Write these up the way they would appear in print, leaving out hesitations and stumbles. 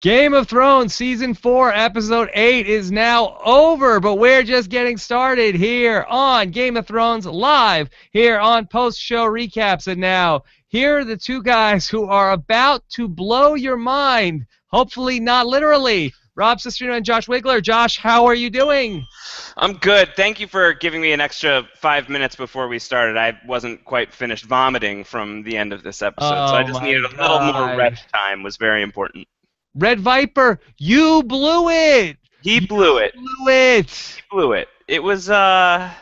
Game of Thrones Season 4, Episode 8 is now over, but we're just getting started here on Game of Thrones Live, here on post-show recaps. And now, here are the two guys who are about to blow your mind, hopefully not literally. Rob Cesternino and Josh Wigler. Josh, how are you doing? I'm good. Thank you for giving me an extra 5 minutes before we started. I wasn't quite finished vomiting from the end of this episode, so I just needed a little more rest time. Was very important. Red Viper, you blew it. He blew it. Blew it. He blew it. It was sad,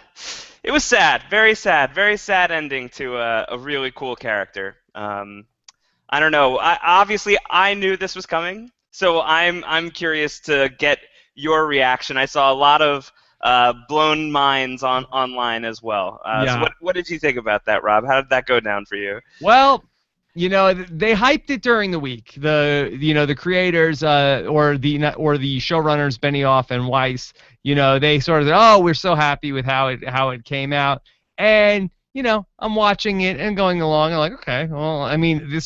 very sad ending to a really cool character. I don't know. Obviously, I knew this was coming, so I'm curious to get your reaction. I saw a lot of blown minds online as well. Yeah. So what did you think about that, Rob? How did that go down for you? Well, you know, they hyped it during the week. The creators or the showrunners Benioff and Weiss, they sort of said, "Oh, we're so happy with how it came out." And I'm watching it and going along. I'm like, okay, well, I mean,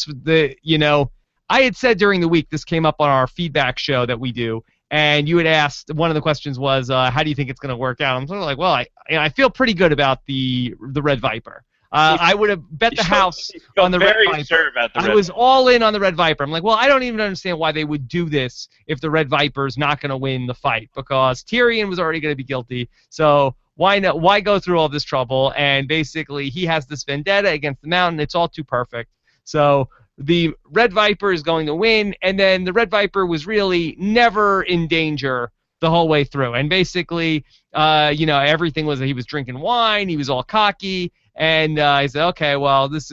I had said during the week this came up on our feedback show that we do, and you had asked, one of the questions was, how do you think it's going to work out? I'm sort of like, well, I feel pretty good about the Red Viper. I would have bet the house on the Red Viper. Sure about the I was all in on the Red Viper. I'm like, well, I don't even understand why they would do this if the Red Viper's not going to win the fight, because Tyrion was already going to be guilty. So why not? Why go through all this trouble? And basically, he has this vendetta against the Mountain. It's all too perfect. So the Red Viper is going to win, and then the Red Viper was really never in danger the whole way through. And basically, everything was that he was drinking wine, he was all cocky. And I said, okay, well, this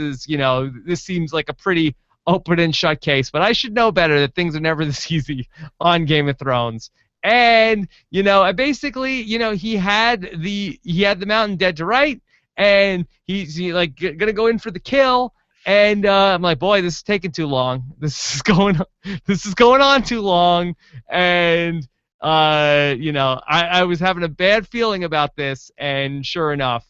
seems like a pretty open and shut case, but I should know better that things are never this easy on Game of Thrones. And basically, he had the Mountain dead to right, and he's gonna go in for the kill. And I'm like, boy, this is taking too long. This is going on too long. And I was having a bad feeling about this, and sure enough,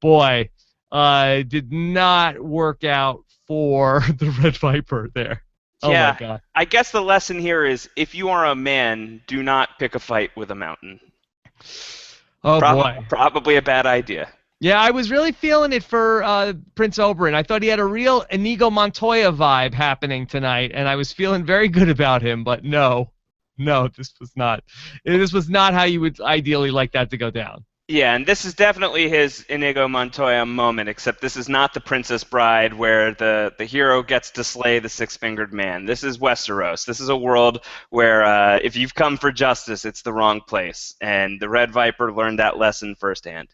boy. Did not work out for the Red Viper there. Oh yeah, my God. I guess the lesson here is, if you are a man, do not pick a fight with a Mountain. Oh boy. Probably a bad idea. Yeah, I was really feeling it for Prince Oberyn. I thought he had a real Inigo Montoya vibe happening tonight, and I was feeling very good about him, but no, this was not how you would ideally like that to go down. Yeah, and this is definitely his Inigo Montoya moment, except this is not the Princess Bride where the hero gets to slay the six-fingered man. This is Westeros. This is a world where if you've come for justice, it's the wrong place. And the Red Viper learned that lesson firsthand.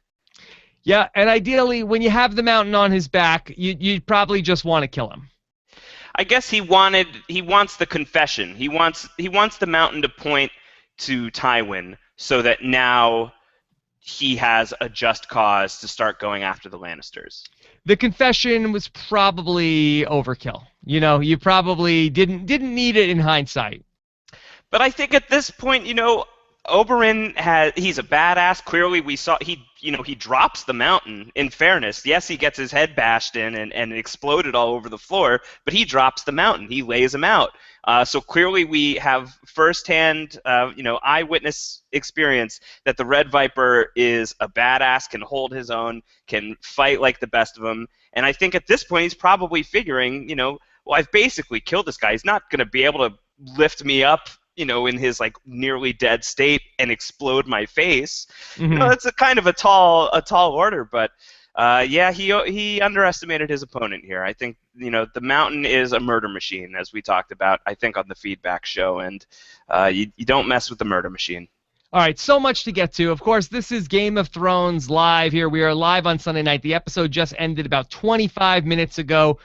Yeah, and ideally, when you have the Mountain on his back, you probably just want to kill him. I guess he wants the confession. He wants the Mountain to point to Tywin so that now he has a just cause to start going after the Lannisters. The confession was probably overkill. You probably didn't need it in hindsight. But I think at this point, Oberyn he's a badass. Clearly, we saw he drops the Mountain. In fairness, yes, he gets his head bashed in and exploded all over the floor, but he drops the Mountain. He lays him out. So clearly, we have firsthand, eyewitness experience that the Red Viper is a badass, can hold his own, can fight like the best of them. And I think at this point, he's probably figuring, well, I've basically killed this guy. He's not going to be able to lift me up, in his nearly dead state and explode my face. Mm-hmm. It's a kind of a tall order, but he underestimated his opponent here. I think the Mountain is a murder machine, as we talked about, I think, on the feedback show, and you don't mess with the murder machine. All right, so much to get to. Of course, this is Game of Thrones Live here. We are live on Sunday night. The episode just ended about 25 minutes ago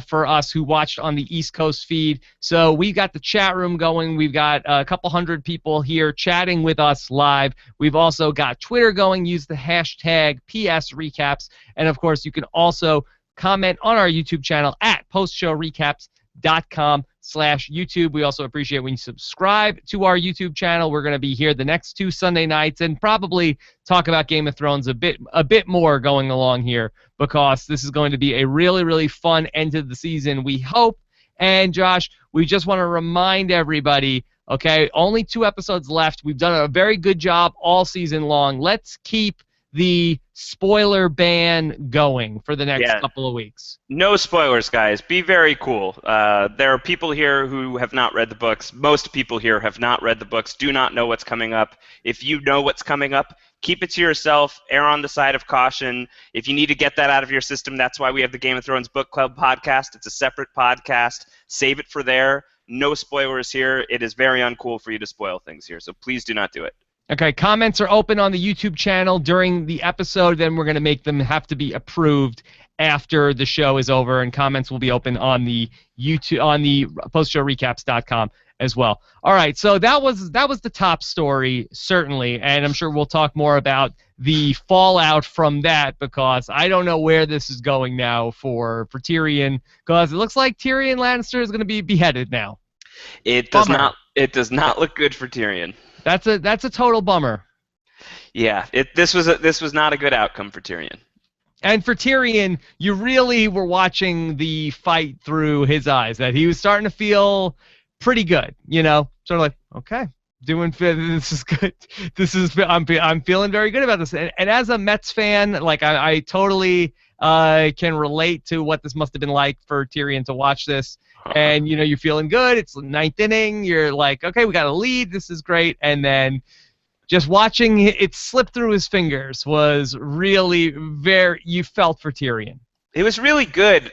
for us who watched on the East Coast feed. So we got the chat room going. We've got a couple hundred people here chatting with us live. We've also got Twitter going. Use the hashtag PSRecaps. And, of course, you can also comment on our YouTube channel at postshowrecaps.com/YouTube. We also appreciate when you subscribe to our YouTube channel. We're going to be here the next 2 Sunday nights and probably talk about Game of Thrones a bit more going along here, because this is going to be a really, really fun end to the season, we hope. And Josh, we just want to remind everybody Okay, only 2 episodes left. We've done a very good job all season long. Let's keep the spoiler ban going for the next Yeah. couple of weeks. No spoilers, guys. Be very cool. There are people here who have not read the books. Most people here have not read the books, do not know what's coming up. If you know what's coming up, keep it to yourself. Err on the side of caution. If you need to get that out of your system, that's why we have the Game of Thrones Book Club podcast. It's a separate podcast. Save it for there. No spoilers here. It is very uncool for you to spoil things here, so please do not do it. Okay, comments are open on the YouTube channel during the episode. Then we're going to make them have to be approved after the show is over, and comments will be open on the YouTube on the postshowrecaps.com as well. All right, so that was the top story certainly, and I'm sure we'll talk more about the fallout from that because I don't know where this is going now for Tyrion because it looks like Tyrion Lannister is going to be beheaded now. It does not. It does not look good for Tyrion. That's a total bummer. Yeah, this was not a good outcome for Tyrion. And for Tyrion, you really were watching the fight through his eyes. That he was starting to feel pretty good, sort of like, okay, this is good. I'm feeling very good about this. And as a Mets fan, like I totally can relate to what this must have been like for Tyrion to watch this. And you're feeling good. It's the 9th inning. You're like, okay, we got a lead. This is great. And then just watching it slip through his fingers was really you felt for Tyrion. It was really good.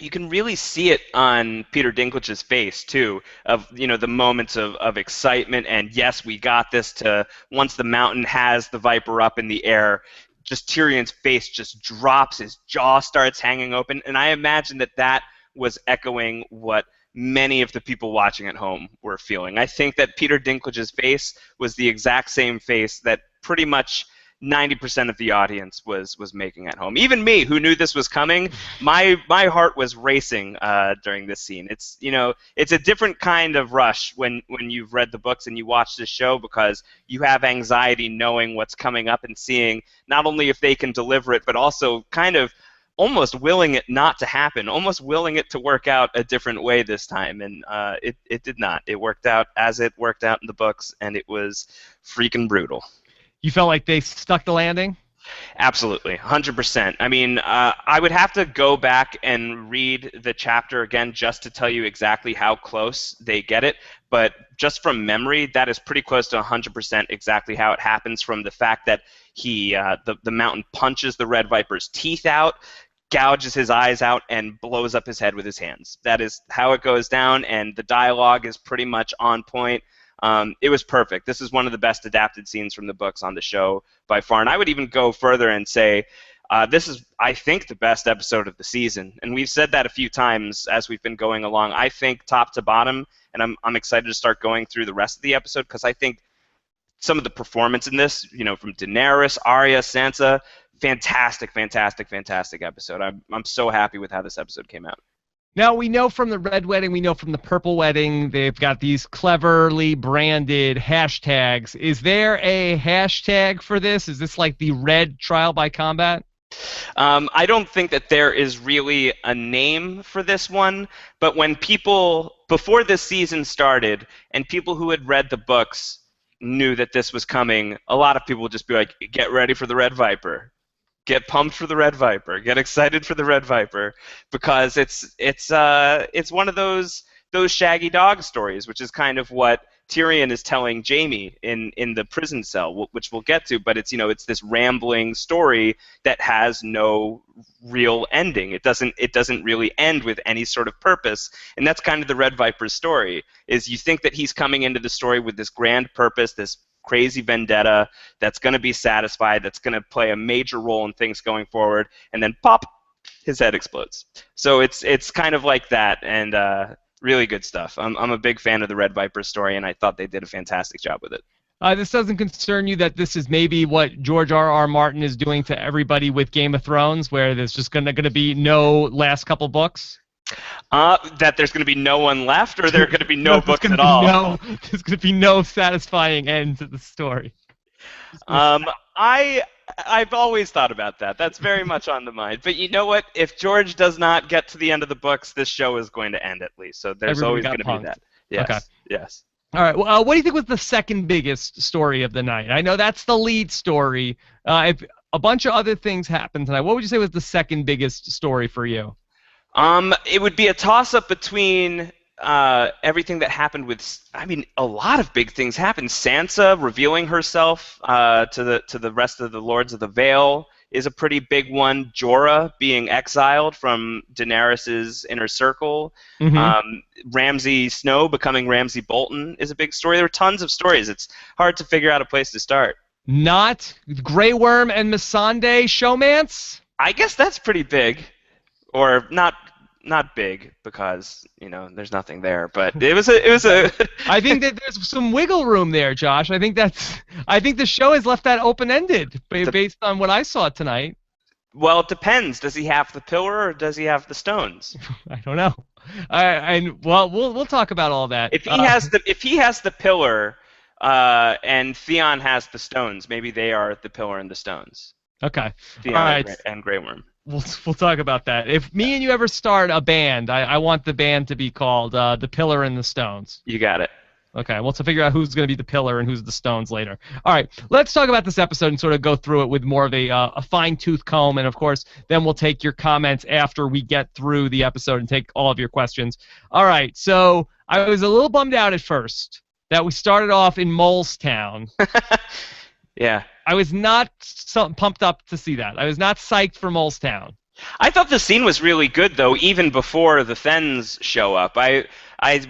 You can really see it on Peter Dinklage's face too, of the moments of excitement and yes, we got this. To once the Mountain has the Viper up in the air, just Tyrion's face just drops, his jaw starts hanging open, and I imagine that was echoing what many of the people watching at home were feeling. I think that Peter Dinklage's face was the exact same face that pretty much 90% of the audience was making at home. Even me, who knew this was coming, my heart was racing during this scene. It's it's a different kind of rush when you've read the books and you watch this show because you have anxiety knowing what's coming up and seeing not only if they can deliver it, but also kind of almost willing it not to happen, almost willing it to work out a different way this time, and it did not. It worked out as it worked out in the books, and it was freaking brutal. You felt like they stuck the landing? Absolutely, 100%. I mean, I would have to go back and read the chapter again just to tell you exactly how close they get it, but just from memory, that is pretty close to 100% exactly how it happens, from the fact that the Mountain punches the Red Viper's teeth out, gouges his eyes out, and blows up his head with his hands. That is how it goes down, and the dialogue is pretty much on point. It was perfect. This is one of the best adapted scenes from the books on the show by far, and I would even go further and say this is, I think, the best episode of the season, and we've said that a few times as we've been going along. I think top to bottom, and I'm excited to start going through the rest of the episode because I think some of the performance in this, from Daenerys, Arya, Sansa, fantastic, fantastic, fantastic episode. I'm so happy with how this episode came out. Now, we know from the Red Wedding, we know from the Purple Wedding, they've got these cleverly branded hashtags. Is there a hashtag for this? Is this like the Red Trial by Combat? I don't think that there is really a name for this one, but when people, before this season started, and people who had read the books knew that this was coming, a lot of people would just be like, get ready for the Red Viper. Get pumped for the Red Viper. Get excited for the Red Viper, because it's one of those shaggy dog stories, which is kind of what Tyrion is telling Jaime in the prison cell, which we'll get to. But it's this rambling story that has no real ending. It doesn't really end with any sort of purpose, and that's kind of the Red Viper's story. Is you think that he's coming into the story with this grand purpose, this crazy vendetta that's going to be satisfied, that's going to play a major role in things going forward, and then pop, his head explodes. So it's kind of like that, and really good stuff. I'm a big fan of the Red Viper story, and I thought they did a fantastic job with it. This doesn't concern you that this is maybe what George R.R. Martin is doing to everybody with Game of Thrones, where there's just going to be no last couple books? That there's going to be no one left, or there are going to be no books at all? There's going to be no satisfying end to the story. I've always thought about that. That's very much on the mind. But you know what? If George does not get to the end of the books, this show is going to end at least. So there's always going to be that. Okay. Yes. All right. Well, what do you think was the second biggest story of the night? I know that's the lead story. If a bunch of other things happened tonight, what would you say was the second biggest story for you? It would be a toss-up between everything that happened with. I mean, a lot of big things happened. Sansa revealing herself to the rest of the Lords of the Vale is a pretty big one. Jorah being exiled from Daenerys's inner circle. Mm-hmm. Ramsay Snow becoming Ramsay Bolton is a big story. There are tons of stories. It's hard to figure out a place to start. Not Grey Worm and Missandei showmance? I guess that's pretty big. Or not big because there's nothing there, but it was a. I think that there's some wiggle room there, Josh. I think the show has left that open-ended based on what I saw tonight. Well, it depends. Does he have the pillar or does he have the stones? I don't know. Well, we'll talk about all that. If he has the pillar, and Theon has the stones, maybe they are the pillar and the stones. Okay. Theon all right. and Grey Worm. We'll talk about that. If me and you ever start a band, I want the band to be called The Pillar and the Stones. You got it. Okay, well, to figure out who's going to be the pillar and who's the stones later. All right, let's talk about this episode and sort of go through it with more of a fine-tooth comb, and of course, then we'll take your comments after we get through the episode and take all of your questions. All right, so I was a little bummed out at first that we started off in Molestown. Yeah. I was not pumped up to see that. I was not psyched for Molestown. I thought the scene was really good, though, even before the Thens show up. I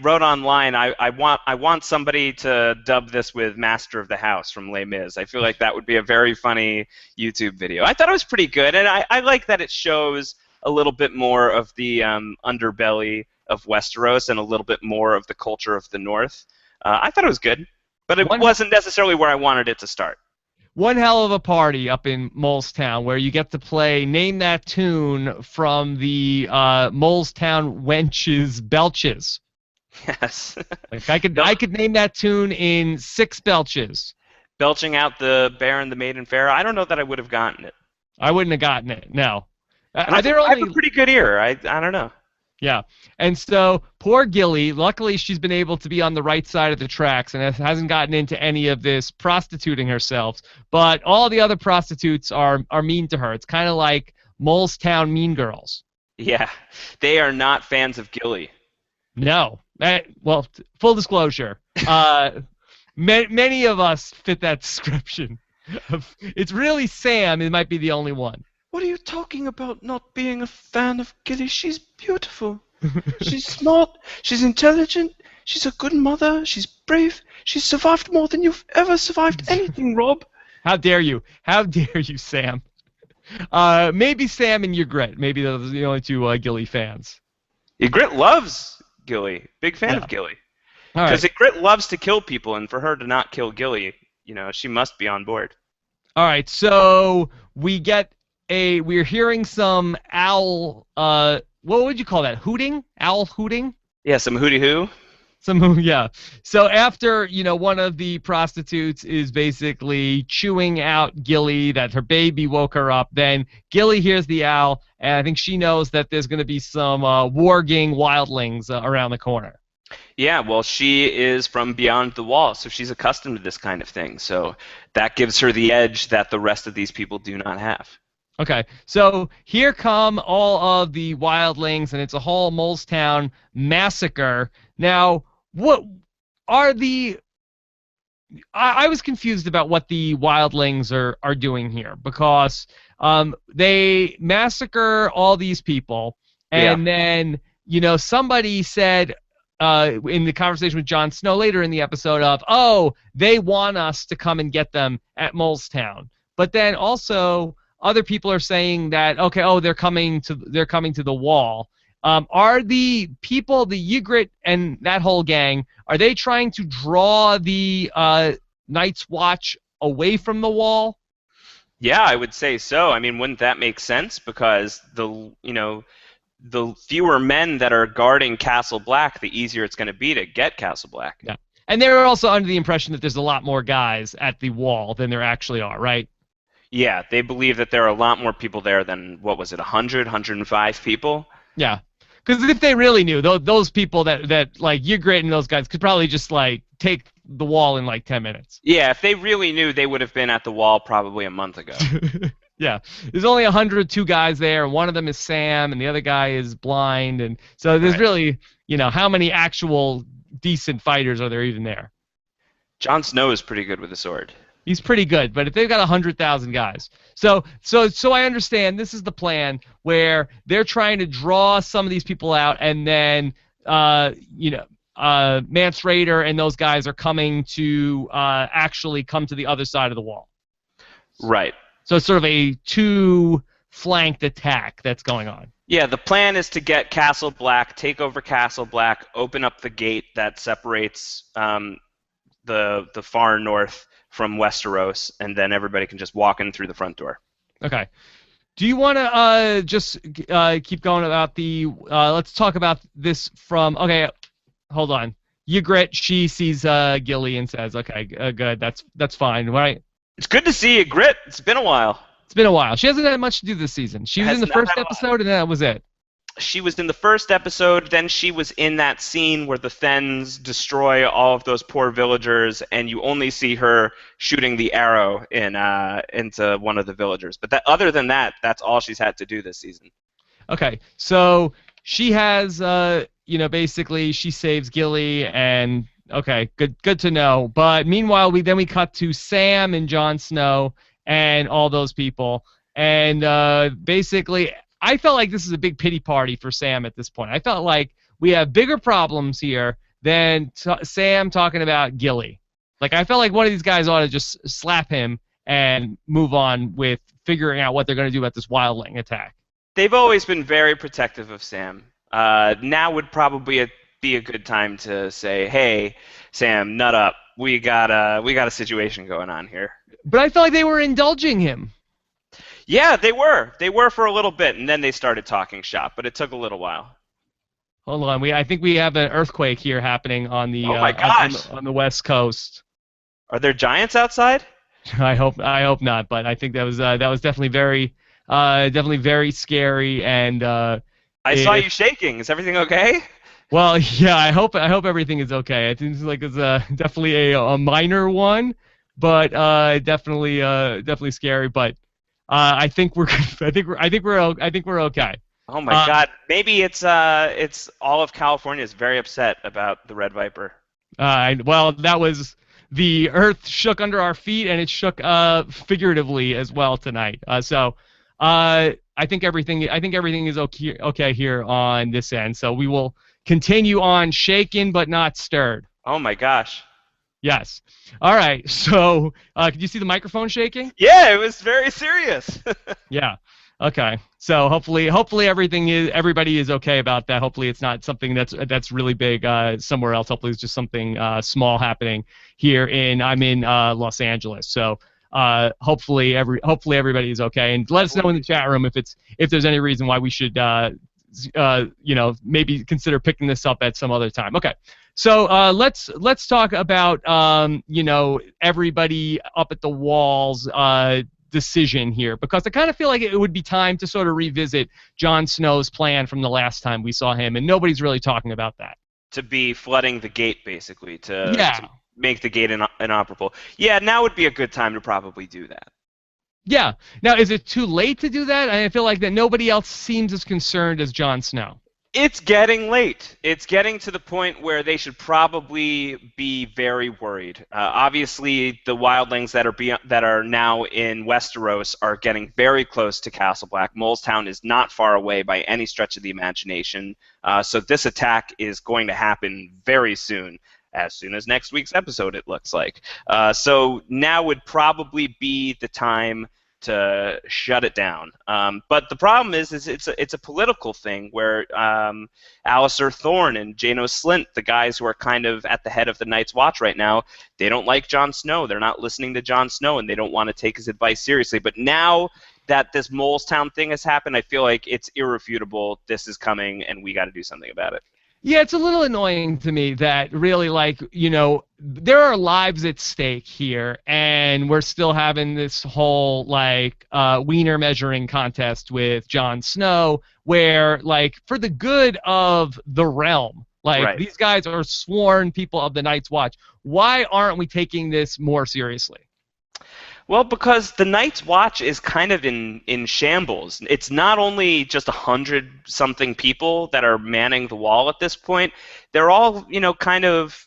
wrote online, I want somebody to dub this with Master of the House from Les Mis. I feel like that would be a very funny YouTube video. I thought it was pretty good, and I like that it shows a little bit more of the underbelly of Westeros and a little bit more of the culture of the North. I thought it was good, but it wasn't necessarily where I wanted it to start. One hell of a party up in Molestown where you get to play Name That Tune from the Molestown Wenches Belches. Yes. Like I could name that tune in 6 belches. Belching out the Bear and the Maiden Fair. I don't know that I would have gotten it. I wouldn't have gotten it, no. I have a pretty good ear. I don't know. Yeah, and so poor Gilly, luckily she's been able to be on the right side of the tracks and hasn't gotten into any of this prostituting herself, but all the other prostitutes are mean to her. It's kind of like Molestown Mean Girls. Yeah, they are not fans of Gilly. No. Well, full disclosure, many of us fit that description. It's really Sam. It might be the only one. What are you talking about not being a fan of Gilly? She's beautiful. She's smart. She's intelligent. She's a good mother. She's brave. She's survived more than you've ever survived anything, Rob. How dare you? How dare you, Sam? Maybe Sam and Ygritte. Maybe those are the only two Gilly fans. Ygritte loves Gilly. Big fan of Gilly. Because Ygritte loves to kill people, and for her to not kill Gilly, she must be on board. All right, so we're hearing some owl, what would you call that? Hooting? Owl hooting? Yeah, some hooty-hoo. Yeah. So after, one of the prostitutes is basically chewing out Gilly, that her baby woke her up, then Gilly hears the owl, and I think she knows that there's going to be some warging wildlings around the corner. Yeah, well, she is from beyond the wall, so she's accustomed to this kind of thing. So that gives her the edge that the rest of these people do not have. Okay, so here come all of the wildlings, and it's a whole Molestown massacre. Now, what are the... I was confused about what the wildlings are doing here, because they massacre all these people, and then, somebody said in the conversation with Jon Snow later in the episode they want us to come and get them at Molestown. But then also... other people are saying that they're coming to the wall. Are the people, the Ygritte and that whole gang, are they trying to draw the Night's Watch away from the wall? Yeah, I would say so. I mean, wouldn't that make sense? Because the fewer men that are guarding Castle Black, the easier it's going to be to get Castle Black. Yeah, and they're also under the impression that there's a lot more guys at the wall than there actually are, right? Yeah, they believe that there are a lot more people there than, 100, 105 people? Yeah, Because if they really knew, those people that like Ygritte and those guys could probably just like take the wall in like 10 minutes. Yeah, if they really knew, they would have been at the wall probably a month ago. Yeah, there's only 102 guys there, and one of them is Sam, and the other guy is blind, and so there's really, how many actual decent fighters are there even there? Jon Snow is pretty good with a sword. He's pretty good, but if they've got 100,000 guys, so I understand this is the plan where they're trying to draw some of these people out, and then Mance Rayder and those guys are coming to actually come to the other side of the wall. Right. So it's sort of a two-flanked attack that's going on. Yeah, the plan is to get Castle Black, take over Castle Black, open up the gate that separates the far north from Westeros, and then everybody can just walk in through the front door. Okay. Do you want to just keep going about the? Let's talk about this from. Okay, hold on. Ygritte, she sees Gilly and says, "Okay, good. That's fine, right?" It's good to see you, Grit. It's been a while. It's been a while. She hasn't had much to do this season. She was in the first episode, and that was it. She was in the first episode, then she was in that scene where the Thenns destroy all of those poor villagers, and you only see her shooting the arrow into one of the villagers. But other than that, that's all she's had to do this season. Okay, so she has, basically she saves Gilly, and okay, good to know. But meanwhile, we cut to Sam and Jon Snow and all those people, and basically, I felt like this is a big pity party for Sam at this point. I felt like we have bigger problems here than Sam talking about Gilly. Like, I felt like one of these guys ought to just slap him and move on with figuring out what they're going to do about this wildling attack. They've always been very protective of Sam. Now would probably be a good time to say, "Hey, Sam, nut up. We got a situation going on here." But I felt like they were indulging him. Yeah, they were. They were for a little bit, and then they started talking shop, but it took a little while. Hold on, I think we have an earthquake here happening on the oh my gosh. On the West Coast. Are there giants outside? I hope not, but I think that was definitely very scary, and I saw you shaking. Is everything okay? Well, yeah, I hope everything is okay. I think it's definitely a minor one, but definitely scary. But I think we're okay. Oh my God! Maybe it's all of California is very upset about the Red Viper. Well, that was the earth shook under our feet, and it shook figuratively as well tonight. So I think everything is okay here on this end. So we will continue on shaken but not stirred. Oh my gosh. Yes. All right. So, could you see the microphone shaking? Yeah, it was very serious. Yeah. Okay. So hopefully everybody is okay about that. Hopefully it's not something that's really big somewhere else. Hopefully it's just something small happening here I'm in Los Angeles. So hopefully everybody is okay. And let us know in the chat room if there's any reason why we should maybe consider picking this up at some other time. Okay. So let's talk about everybody up at the walls decision here, because I kind of feel like it would be time to sort of revisit Jon Snow's plan from the last time we saw him, and nobody's really talking about that. To be flooding the gate, basically, to make the gate inoperable. Yeah, now would be a good time to probably do that. Yeah. Now, is it too late to do that? I feel like that nobody else seems as concerned as Jon Snow. It's getting late. It's getting to the point where they should probably be very worried. Obviously, the wildlings that are now in Westeros are getting very close to Castle Black. Molestown is not far away by any stretch of the imagination. So this attack is going to happen very soon as next week's episode, it looks like. So now would probably be the time to shut it down. But the problem is it's a political thing where Alliser Thorne and Janos Slynt, the guys who are kind of at the head of the Night's Watch right now, they don't like Jon Snow. They're not listening to Jon Snow, and they don't want to take his advice seriously. But now that this Molestown thing has happened, I feel like it's irrefutable. This is coming, and we got to do something about it. Yeah, it's a little annoying to me that really, like, there are lives at stake here, and we're still having this whole, like, wiener measuring contest with Jon Snow, where, like, for the good of the realm, like, Right. these guys are sworn people of the Night's Watch. Why aren't we taking this more seriously? Well, because the Night's Watch is kind of in shambles. It's not only just 100-something people that are manning the wall at this point. They're all, kind of,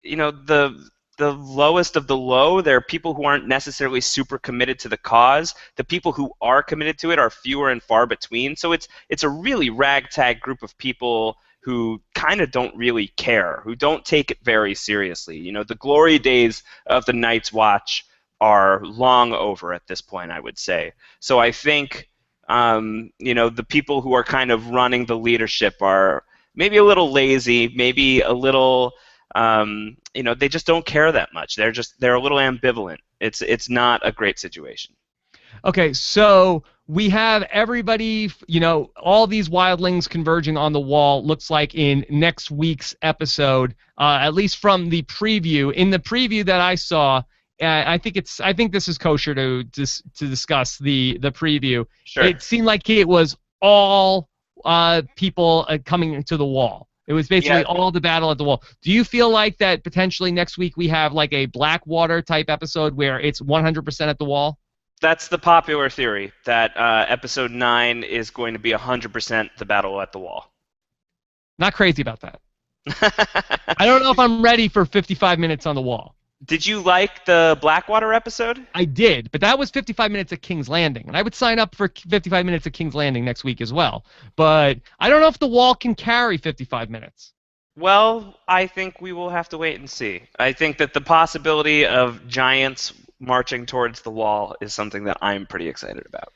the lowest of the low. There are people who aren't necessarily super committed to the cause. The people who are committed to it are fewer and far between. So it's a really ragtag group of people who kind of don't really care, who don't take it very seriously. The glory days of the Night's Watch are long over at this point, I would say. So I think, the people who are kind of running the leadership are maybe a little lazy, maybe a little, they just don't care that much. They're a little ambivalent. It's not a great situation. Okay, so we have everybody, all these wildlings converging on the wall, looks like in next week's episode, at least from the preview. In the preview that I saw, I think this is kosher to discuss the preview. Sure. It seemed like it was all people coming to the wall. It was basically all the battle at the wall. Do you feel like that potentially next week we have like a Blackwater type episode where it's 100% at the wall? That's the popular theory, that episode 9 is going to be 100% the battle at the wall. Not crazy about that. I don't know if I'm ready for 55 minutes on the wall. Did you like the Blackwater episode? I did, but that was 55 minutes at King's Landing, and I would sign up for 55 minutes at King's Landing next week as well. But I don't know if the wall can carry 55 minutes. Well, I think we will have to wait and see. I think that the possibility of giants marching towards the wall is something that I'm pretty excited about.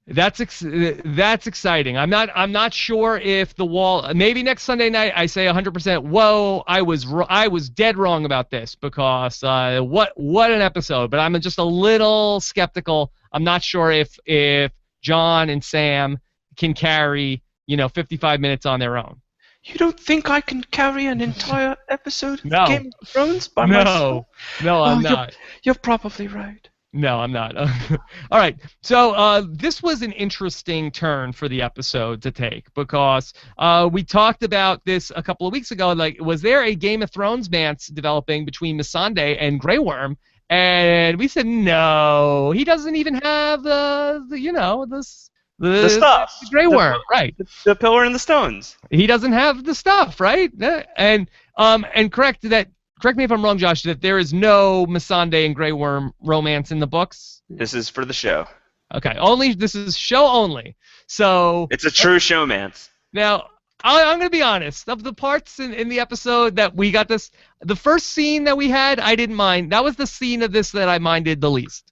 That's exciting. I'm not sure if the wall. Maybe next Sunday night I say 100%. Whoa, I was dead wrong about this because what an episode. But I'm just a little skeptical. I'm not sure if John and Sam can carry 55 minutes on their own. You don't think I can carry an entire episode No. of Game of Thrones by myself? No, I'm not. You're probably right. No, I'm not. All right. So this was an interesting turn for the episode to take because we talked about this a couple of weeks ago. Like, was there a Game of Thrones dance developing between Missandei and Grey Worm? And we said no. He doesn't even have the stuff. The Grey Worm, right? The Pillar and the Stones. He doesn't have the stuff, right? And correct me if I'm wrong, Josh, that there is no Missandei and Grey Worm romance in the books. This is for the show. Okay, this is show only. So it's a true showmance. Now, I'm going to be honest. Of the parts in the episode that we got the first scene that we had, I didn't mind. That was the scene of this that I minded the least.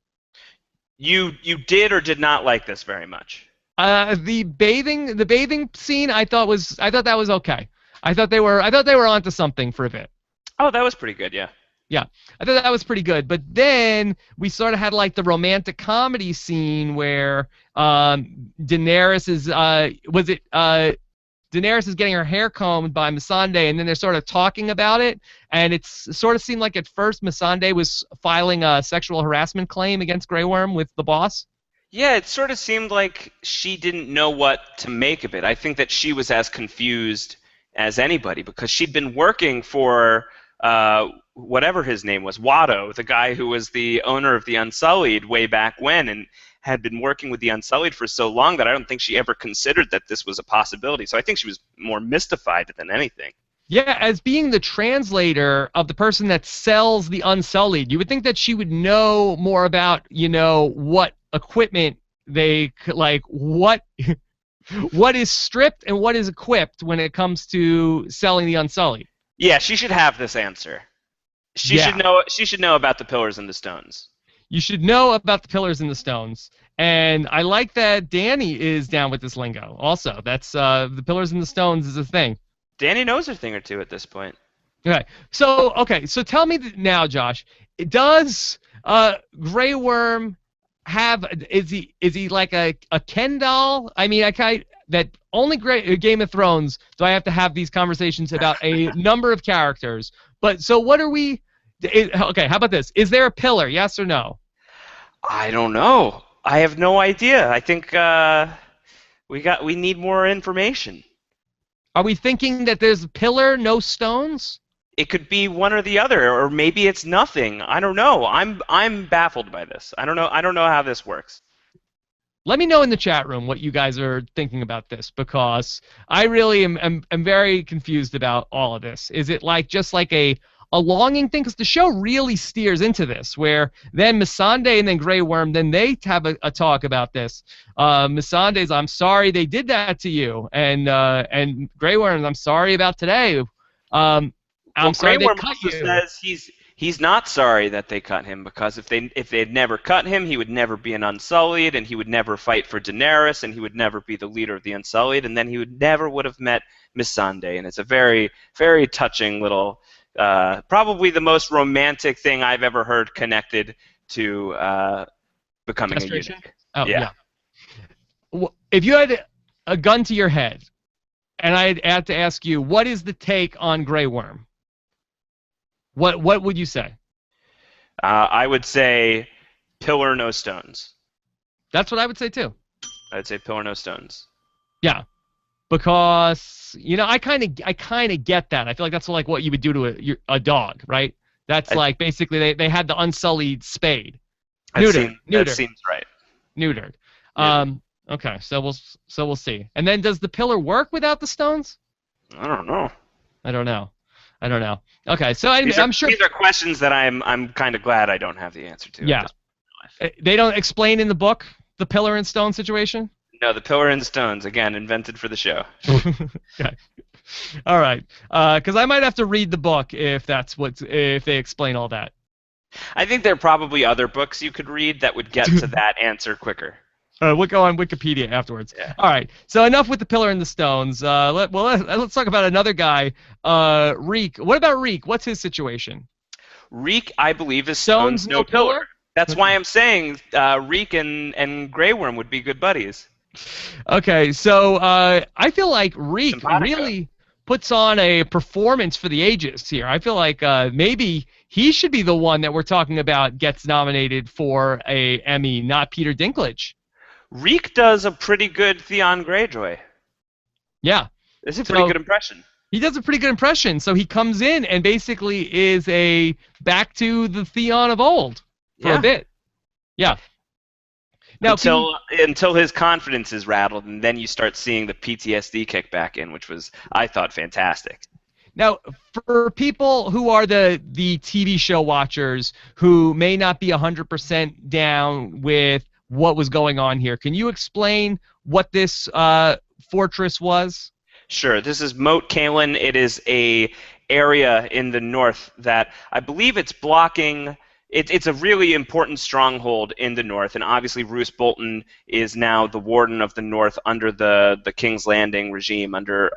You did or did not like this very much? The bathing scene, I thought that was okay. I thought they were onto something for a bit. Oh, that was pretty good, yeah. Yeah, I thought that was pretty good. But then we sort of had like the romantic comedy scene where Daenerys is getting her hair combed by Missandei, and then they're sort of talking about it, and it sort of seemed like at first Missandei was filing a sexual harassment claim against Grey Worm with the boss. Yeah, it sort of seemed like she didn't know what to make of it. I think that she was as confused as anybody because she'd been working for whatever his name was, Watto, the guy who was the owner of the Unsullied way back when, and had been working with the Unsullied for so long that I don't think she ever considered that this was a possibility. So I think she was more mystified than anything. Yeah, as being the translator of the person that sells the Unsullied, you would think that she would know more about, what equipment they like, what is stripped and what is equipped when it comes to selling the Unsullied. Yeah, she should have this answer. She should know about the Pillars and the Stones. You should know about the Pillars and the Stones. And I like that Dany is down with this lingo. Also, that's the Pillars and the Stones is a thing. Dany knows her thing or two at this point. Okay. So tell me now, Josh, does Grey Worm is he like a Ken doll? I mean, that only Game of Thrones do I have to have these conversations about a number of characters. But so what are we? Okay, how about this? Is there a pillar? Yes or no? I don't know. I have no idea. I think we need more information. Are we thinking that there's a pillar, no stones? It could be one or the other, or maybe it's nothing. I don't know. I'm baffled by this. I don't know. I don't know how this works. Let me know in the chat room what you guys are thinking about this, because I really am very confused about all of this. Is it just like a longing thing? Because the show really steers into this, where then Missandei and then Grey Worm, then they have a talk about this. Missandei's, I'm sorry they did that to you, and Grey Worm's, I'm sorry about today. I'm sorry Grey Worm they cut also you. says he's not sorry that they cut him, because if they had never cut him, he would never be an Unsullied, and he would never fight for Daenerys, and he would never be the leader of the Unsullied, and then he would have met Missandei. And it's a very, very touching little, probably the most romantic thing I've ever heard connected to becoming a eunuch. Oh, yeah. If you had a gun to your head, and I had to ask you, what is the take on Grey Worm? What would you say? I would say pillar, no stones. That's what I would say too. I'd say pillar, no stones. Yeah, because I kind of get that. I feel like that's like what you would do to a dog, right? That's like basically they had the Unsullied spade. That seems right. Neutered. Okay, so we'll see. And then does the pillar work without the stones? I don't know. I don't know. Okay, so I'm sure these are questions that I'm kind of glad I don't have the answer to. Yeah. They don't explain in the book the pillar and stone situation? No, the pillar and stones, again, invented for the show. Okay. All right. Because I might have to read the book if they explain all that. I think there are probably other books you could read that would get to that answer quicker. We'll go on Wikipedia afterwards. Yeah. All right. So enough with the pillar and the stones. Let's talk about another guy, Reek. What about Reek? What's his situation? Reek, I believe, is stones, no pillar. That's why I'm saying Reek and Grey Worm would be good buddies. Okay. So I feel like Reek really puts on a performance for the ages here. I feel like maybe he should be the one that we're talking about gets nominated for a Emmy, not Peter Dinklage. Reek does a pretty good Theon Greyjoy. Yeah. It's a pretty good impression. He does a pretty good impression. So he comes in and basically is back to the Theon of old for a bit. Yeah. Now, until his confidence is rattled, and then you start seeing the PTSD kick back in, which was, I thought, fantastic. Now, for people who are the TV show watchers who may not be 100% down with what was going on here, can you explain what this fortress was? Sure. This is Moat Cailin. It is a area in the north that I believe it's blocking. It's a really important stronghold in the north, and obviously Roose Bolton is now the warden of the north under the King's Landing regime, under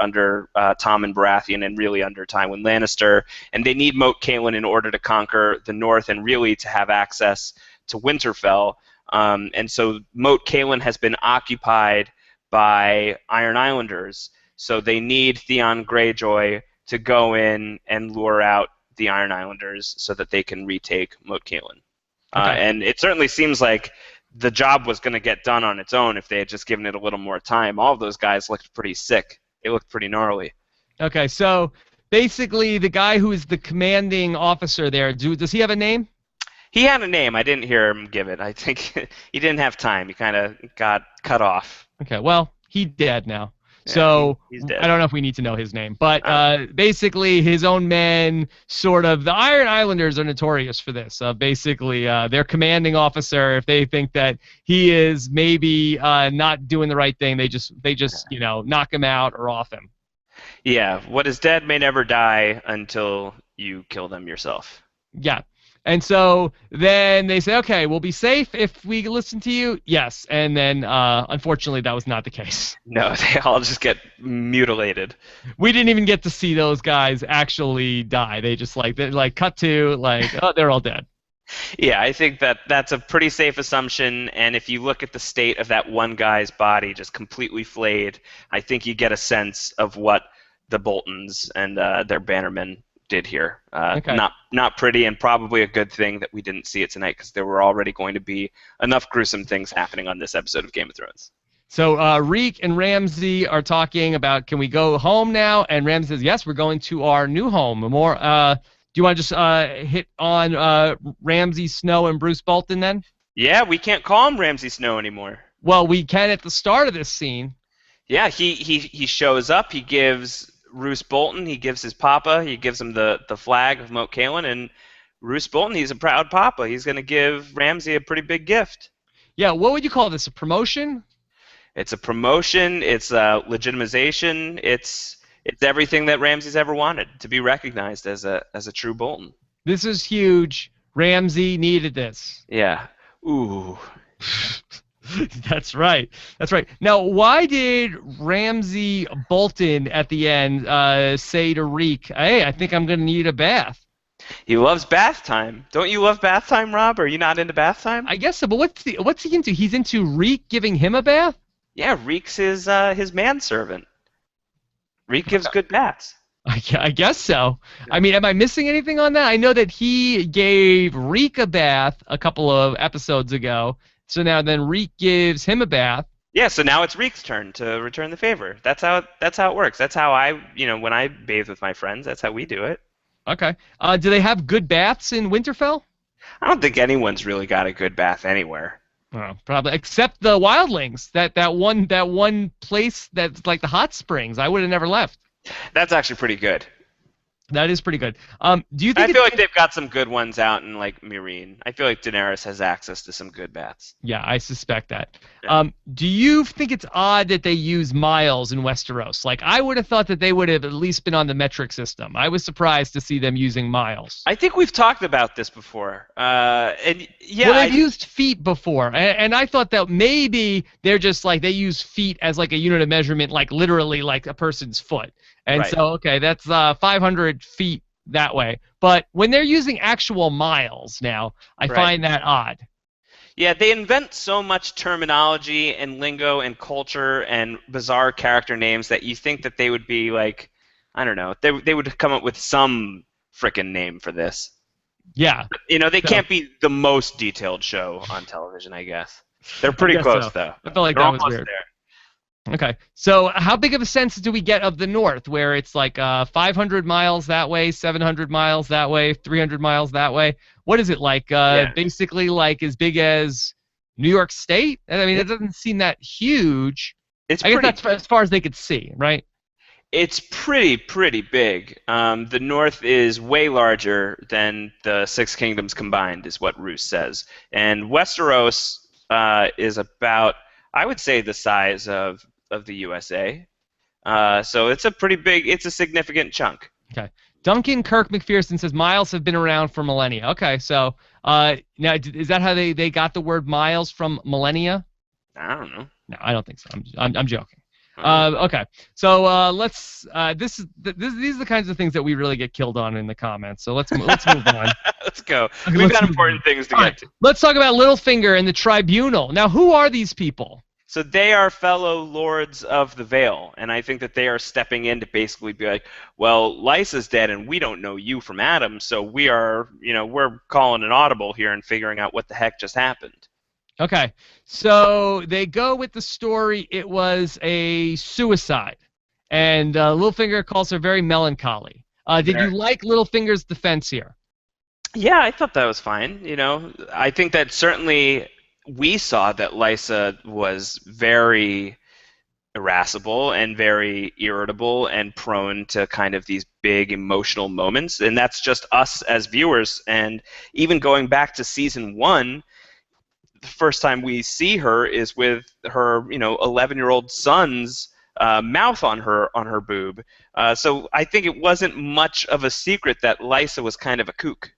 Tommen Baratheon, and really under Tywin Lannister. And they need Moat Cailin in order to conquer the north and really to have access to Winterfell. And so Moat Cailin has been occupied by Iron Islanders, so they need Theon Greyjoy to go in and lure out the Iron Islanders so that they can retake Moat Cailin. Okay. And it certainly seems like the job was going to get done on its own if they had just given it a little more time. All of those guys looked pretty sick. They looked pretty gnarly. Okay, so basically the guy who is the commanding officer there, does he have a name? He had a name. I didn't hear him give it. I think he didn't have time. He kind of got cut off. Okay, well, he's dead now. Yeah, so he's dead. I don't know if we need to know his name. But basically his own men, the Iron Islanders are notorious for this. Basically, their commanding officer, if they think that he is maybe not doing the right thing, they just knock him out or off him. Yeah, what is dead may never die until you kill them yourself. Yeah. And so then they say, okay, we'll be safe if we listen to you. Yes. And then, unfortunately, that was not the case. No, they all just get mutilated. We didn't even get to see those guys actually die. They just cut to oh, they're all dead. Yeah, I think that's a pretty safe assumption. And if you look at the state of that one guy's body, just completely flayed, I think you get a sense of what the Boltons and their bannermen did here. Okay. Not pretty, and probably a good thing that we didn't see it tonight, because there were already going to be enough gruesome things happening on this episode of Game of Thrones. So Reek and Ramsay are talking about, can we go home now? And Ramsay says, yes, we're going to our new home. More. Do you want to just hit on Ramsay Snow and Bruce Bolton then? Yeah, we can't call him Ramsay Snow anymore. Well, we can at the start of this scene. Yeah, he shows up. He gives Roose Bolton, he gives his papa, he gives him the flag of Moat Cailin, and Roose Bolton, he's a proud papa. He's going to give Ramsay a pretty big gift. Yeah, what would you call this? A promotion? It's a promotion. It's a legitimization. It's everything that Ramsay's ever wanted, to be recognized as a true Bolton. This is huge. Ramsay needed this. Yeah. Ooh. That's right. That's right. Now, why did Ramsay Bolton at the end say to Reek, hey, I think I'm going to need a bath? He loves bath time. Don't you love bath time, Rob? Are you not into bath time? I guess so, but what's he into? He's into Reek giving him a bath? Yeah, Reek's his manservant. Reek gives good baths. I guess so. I mean, am I missing anything on that? I know that he gave Reek a bath a couple of episodes ago, so now then Reek gives him a bath. Yeah, so now it's Reek's turn to return the favor. That's how it works. That's how when I bathe with my friends, that's how we do it. Okay. Do they have good baths in Winterfell? I don't think anyone's really got a good bath anywhere. Oh, probably, except the Wildlings. That one place that's like the hot springs. I would have never left. That's actually pretty good. That is pretty good. Do you think? I feel like they've got some good ones out in like Meereen. I feel like Daenerys has access to some good baths. Yeah, I suspect that. Yeah. Do you think it's odd that they use miles in Westeros? Like, I would have thought that they would have at least been on the metric system. I was surprised to see them using miles. I think we've talked about this before. And yeah, well, they've used feet before, and I thought that maybe they're just like they use feet as like a unit of measurement, like literally like a person's foot. And right. So, okay, that's 500 feet that way. But when they're using actual miles now, I find that odd. Yeah, they invent so much terminology and lingo and culture and bizarre character names that you think that they would be like, I don't know, they would come up with some frickin' name for this. Yeah. They can't be the most detailed show on television, I guess. They're pretty close, though. I felt like They're that was almost weird. there. Okay, so how big of a sense do we get of the North, where it's like 500 miles that way, 700 miles that way, 300 miles that way? What is it like? Basically, like as big as New York State? I mean, it doesn't seem that huge. I guess that's as far as they could see, right? It's pretty big. The North is way larger than the Six Kingdoms combined, is what Roose says. And Westeros is about, I would say, the size of the USA. So it's a significant chunk. Okay. Duncan Kirk McPherson says miles have been around for millennia. Okay, so now is that how they got the word miles from millennia? I don't know. No, I don't think so. I'm joking. Okay, so let's. These are the kinds of things that we really get killed on in the comments. So let's move on. Let's go. Okay, We've got important things to get to. Let's talk about Littlefinger and the tribunal. Now, who are these people? So they are fellow lords of the Vale, and I think that they are stepping in to basically be like, well, Lysa's dead, and we don't know you from Adam, so we're calling an audible here and figuring out what the heck just happened. Okay, so they go with the story. It was a suicide, and Littlefinger calls her very melancholy. Did you like Littlefinger's defense here? Yeah, I thought that was fine. I think that certainly we saw that Lysa was very irascible and very irritable and prone to kind of these big emotional moments, and that's just us as viewers. And even going back to season 1, the first time we see her is with her 11-year-old son's mouth on her boob. So I think it wasn't much of a secret that Lysa was kind of a kook.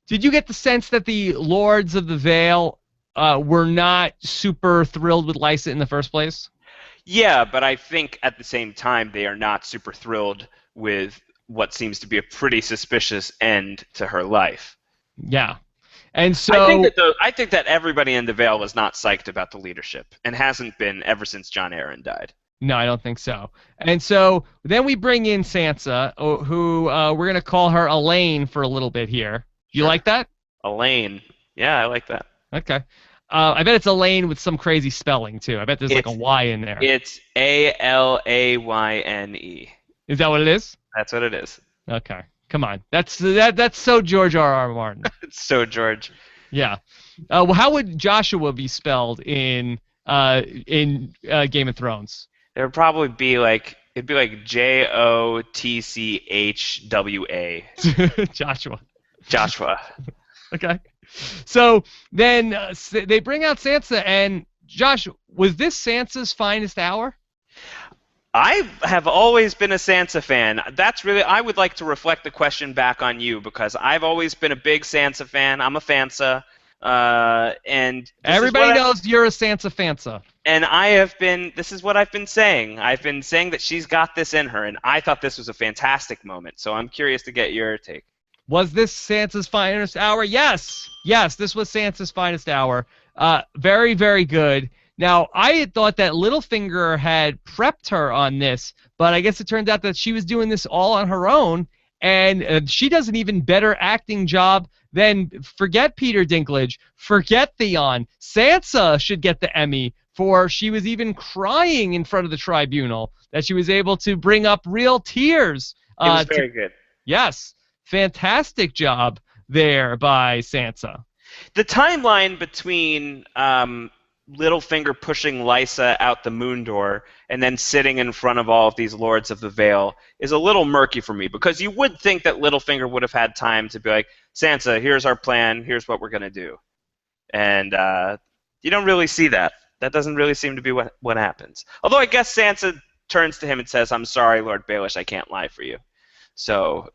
Did you get the sense that the Lords of the Vale were not super thrilled with Lysa in the first place? Yeah, but I think at the same time they are not super thrilled with what seems to be a pretty suspicious end to her life. Yeah. And so I think that everybody in the Vale was not psyched about the leadership and hasn't been ever since Jon Arryn died. no, I don't think so. And so then we bring in Sansa, who we're gonna call her Elaine for a little bit here. You Sure. like that? Elaine. Yeah, I like that. Okay. I bet it's Elaine with some crazy spelling too. I bet there's like a Y in there. It's Alayne. Is that what it is? That's what it is. Okay. Come on. That's so George R.R. Martin. It's so George. Yeah. Well, how would Joshua be spelled in Game of Thrones? There would probably be like Jotchwa. Joshua. Joshua. Okay. So then they bring out Sansa, and Josh, was this Sansa's finest hour? I have always been a Sansa fan. I would like to reflect the question back on you because I've always been a big Sansa fan. I'm a Fansa. And everybody knows you're a Sansa Fansa. And this is what I've been saying. I've been saying that she's got this in her, and I thought this was a fantastic moment. So I'm curious to get your take. Was this Sansa's finest hour? Yes. Yes, this was Sansa's finest hour. Very, very good. Now, I had thought that Littlefinger had prepped her on this, but I guess it turned out that she was doing this all on her own, and she does an even better acting job than, forget Peter Dinklage, forget Theon. Sansa should get the Emmy for she was even crying in front of the tribunal, that she was able to bring up real tears. It was very good. Yes. Fantastic job there by Sansa. The timeline between Littlefinger pushing Lysa out the moon door and then sitting in front of all of these Lords of the Vale is a little murky for me because you would think that Littlefinger would have had time to be like, Sansa, here's our plan, here's what we're going to do. And you don't really see that. That doesn't really seem to be what happens. Although I guess Sansa turns to him and says, I'm sorry, Lord Baelish, I can't lie for you. So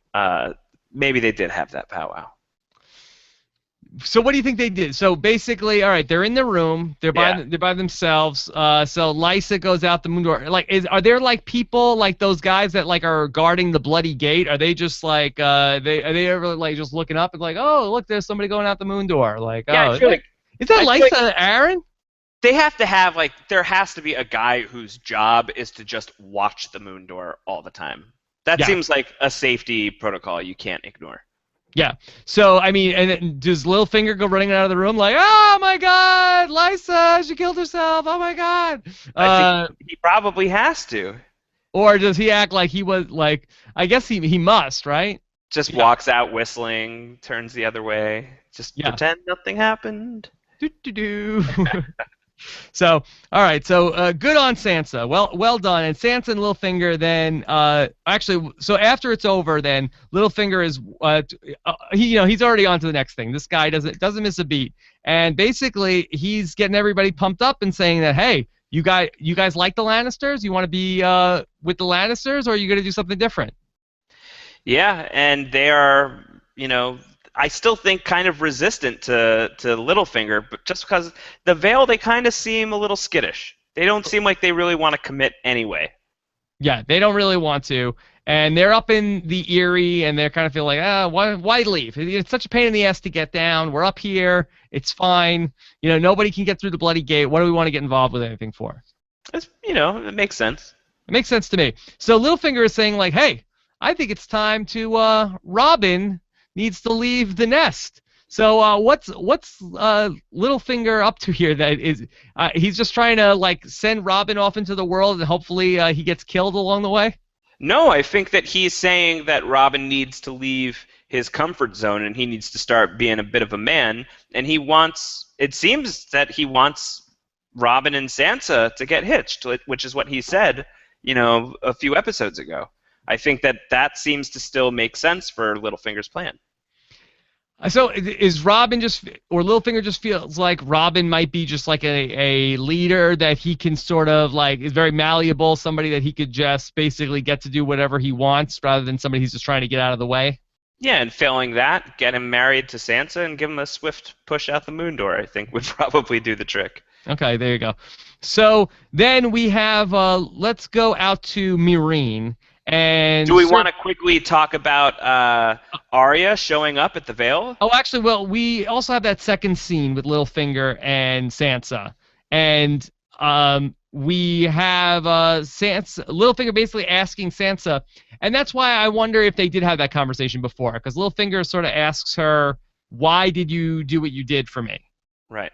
maybe they did have that powwow. So what do you think they did? So basically, all right, they're in the room. They're by themselves. So Lysa goes out the moon door. Like, are there like people like those guys that like are guarding the bloody gate? Are they just like are they ever like just looking up and like, oh look, there's somebody going out the moon door? Like, yeah, oh, I feel like, is that Lysa Arryn? They have to have like there has to be a guy whose job is to just watch the moon door all the time. That seems like a safety protocol you can't ignore. Yeah. So, I mean, and does Littlefinger go running out of the room like, oh, my God, Lysa, she killed herself. Oh, my God. I think he probably has to. Or does he act like he was, like, I guess he must, right? Just walks out whistling, turns the other way. Just pretend nothing happened. Do. So, all right. So, good on Sansa. Well done. And Sansa and Littlefinger then, actually, so after it's over, then Littlefinger is, he's already on to the next thing. This guy doesn't miss a beat, and basically he's getting everybody pumped up and saying that, hey, you guys like the Lannisters? You want to be with the Lannisters, or are you going to do something different? Yeah, and they are, I still think kind of resistant to Littlefinger, but just because the Vale, they kind of seem a little skittish. They don't seem like they really want to commit anyway. Yeah, they don't really want to, and they're up in the Eyrie, and they're kind of feel like, why leave? It's such a pain in the ass to get down. We're up here. It's fine. Nobody can get through the bloody gate. What do we want to get involved with anything for? It makes sense. It makes sense to me. So Littlefinger is saying like, hey, I think it's time to Robin needs to leave the nest. So what's Littlefinger up to here? That is, he's just trying to like send Robin off into the world, and hopefully he gets killed along the way. No, I think that he's saying that Robin needs to leave his comfort zone and he needs to start being a bit of a man. And it seems that he wants Robin and Sansa to get hitched, which is what he said, a few episodes ago. I think that seems to still make sense for Littlefinger's plan. So is Robin or Littlefinger just feels like Robin might be just like a leader that he can sort of like is very malleable, somebody that he could just basically get to do whatever he wants rather than somebody he's just trying to get out of the way? Yeah, and failing that, get him married to Sansa and give him a swift push out the moon door, I think would probably do the trick. Okay, there you go. So then we have, let's go out to Meereen. And do we want to quickly talk about Arya showing up at the Vale? Oh, actually, well, we also have that second scene with Littlefinger and Sansa, and we have Littlefinger basically asking Sansa, and that's why I wonder if they did have that conversation before, because Littlefinger sort of asks her, "Why did you do what you did for me?" Right.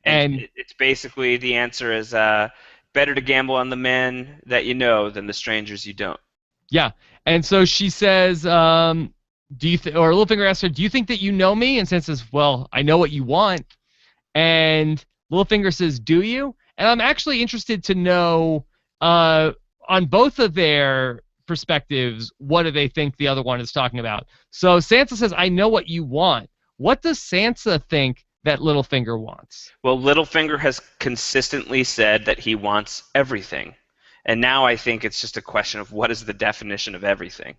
And It's basically the answer is better to gamble on the men that you know than the strangers you don't. yeah, and so she says, "Do you?" Or Littlefinger asks her, "Do you think that you know me?" And Sansa says, "Well, I know what you want." And Littlefinger says, "Do you?" And I'm actually interested to know, on both of their perspectives, what do they think the other one is talking about? So Sansa says, "I know what you want." What does Sansa think that Littlefinger wants? Well, Littlefinger has consistently said that he wants everything. And now I think it's just a question of what is the definition of everything?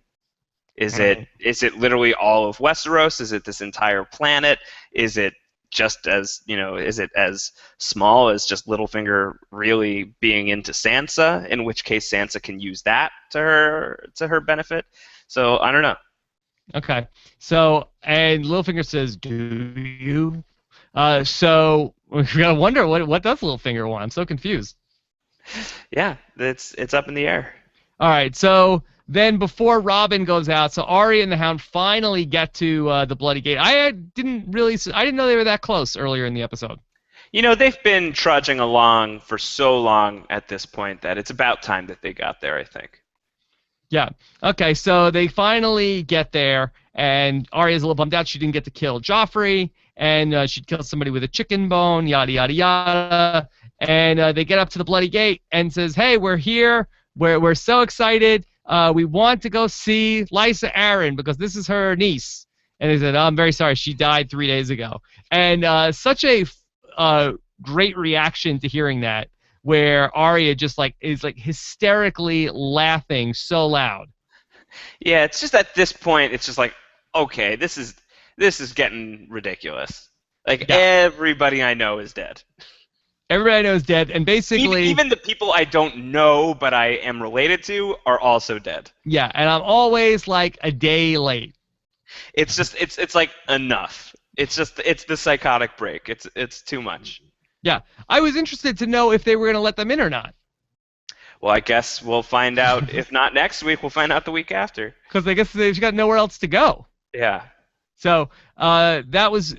Is it literally all of Westeros? Is it this entire planet? Is it just as, is it as small as just Littlefinger really being into Sansa, in which case Sansa can use that to her benefit? So I don't know. Okay. So, and Littlefinger says, "Do you?" So we gotta wonder what does Littlefinger want? I'm so confused. Yeah, it's up in the air. All right. So then, before Robin goes out, so Arya and the Hound finally get to the Bloody Gate. I didn't know they were that close earlier in the episode. They've been trudging along for so long at this point that it's about time that they got there, I think. Yeah. Okay. So they finally get there, and Arya's a little bummed out she didn't get to kill Joffrey, and she'd killed somebody with a chicken bone. Yada yada yada. And they get up to the Bloody Gate and says, "Hey, we're here. We're so excited. We want to go see Lysa Arryn because this is her niece." And they said, "Oh, I'm very sorry. She died 3 days ago." And such a great reaction to hearing that, where Arya just is hysterically laughing so loud. Yeah, it's just at this point, it's just like, okay, this is getting ridiculous. Like, Everybody I know is dead. Everybody I know is dead, and basically even the people I don't know but I am related to are also dead. Yeah, and I'm always like a day late. It's just it's like enough. It's the psychotic break. It's too much. Yeah, I was interested to know if they were going to let them in or not. Well, I guess we'll find out. If not next week, we'll find out the week after. Because I guess they've got nowhere else to go. Yeah. So that was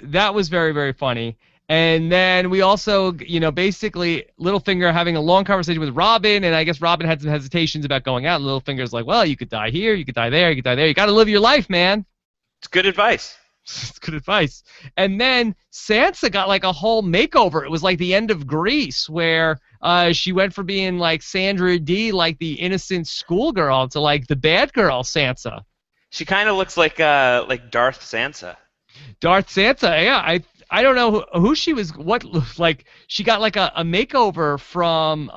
very, very funny. And then we also, basically Littlefinger having a long conversation with Robin, and I guess Robin had some hesitations about going out. And Littlefinger's like, "Well, you could die here, you could die there, you could die there. You got to live your life, man." It's good advice. It's good advice. And then Sansa got like a whole makeover. It was like the end of Grease, where she went from being like Sandra Dee, like the innocent schoolgirl, to like the bad girl Sansa. She kind of looks like Darth Sansa. Darth Sansa, yeah. I don't know who she was. Like she got like a makeover from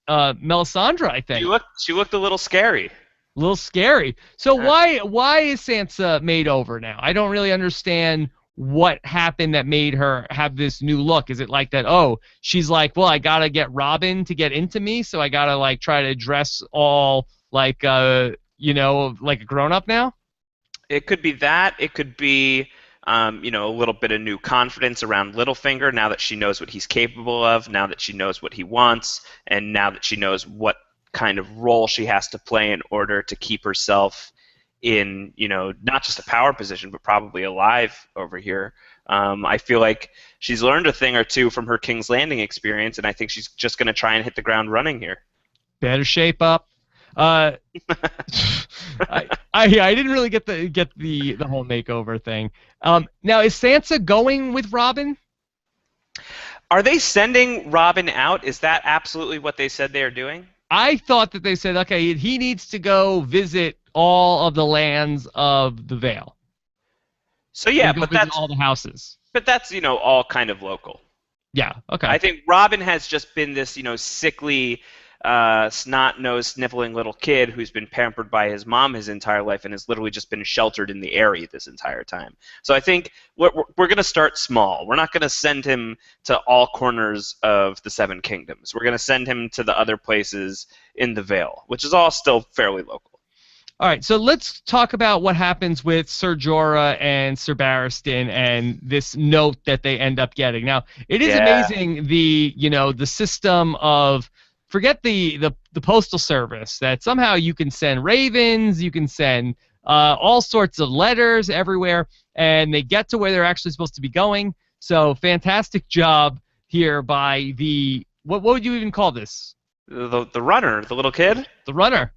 Melisandre, I think. She looked a little scary. A little scary. So why is Sansa made over now? I don't really understand what happened that made her have this new look. Is it like that? Oh, she's like, well, I gotta get Robin to get into me, so I gotta like try to dress all like like a grown up now. It could be that. It could be a little bit of new confidence around Littlefinger now that she knows what he's capable of, now that she knows what he wants, and now that she knows what kind of role she has to play in order to keep herself in, not just a power position, but probably alive over here. I feel like she's learned a thing or two from her King's Landing experience, and I think she's just going to try and hit the ground running here. Better shape up. I didn't really get the whole makeover thing. Now is Sansa going with Robin? Are they sending Robin out? Is that absolutely what they said they are doing? I thought that they said, okay, he needs to go visit all of the lands of the Vale. So yeah, but that's all the houses. But that's all kind of local. Yeah. Okay. I think Robin has just been this sickly snot-nosed, sniveling little kid who's been pampered by his mom his entire life and has literally just been sheltered in the Eyrie this entire time. So I think we're going to start small. We're not going to send him to all corners of the Seven Kingdoms. We're going to send him to the other places in the Vale, which is all still fairly local. All right, so let's talk about what happens with Ser Jorah and Ser Barristan and this note that they end up getting. Now, it is amazing the system of forget the postal service that somehow you can send ravens, you can send all sorts of letters everywhere, and they get to where they're actually supposed to be going. So fantastic job here by the what would you even call this? The runner, the little kid? The runner.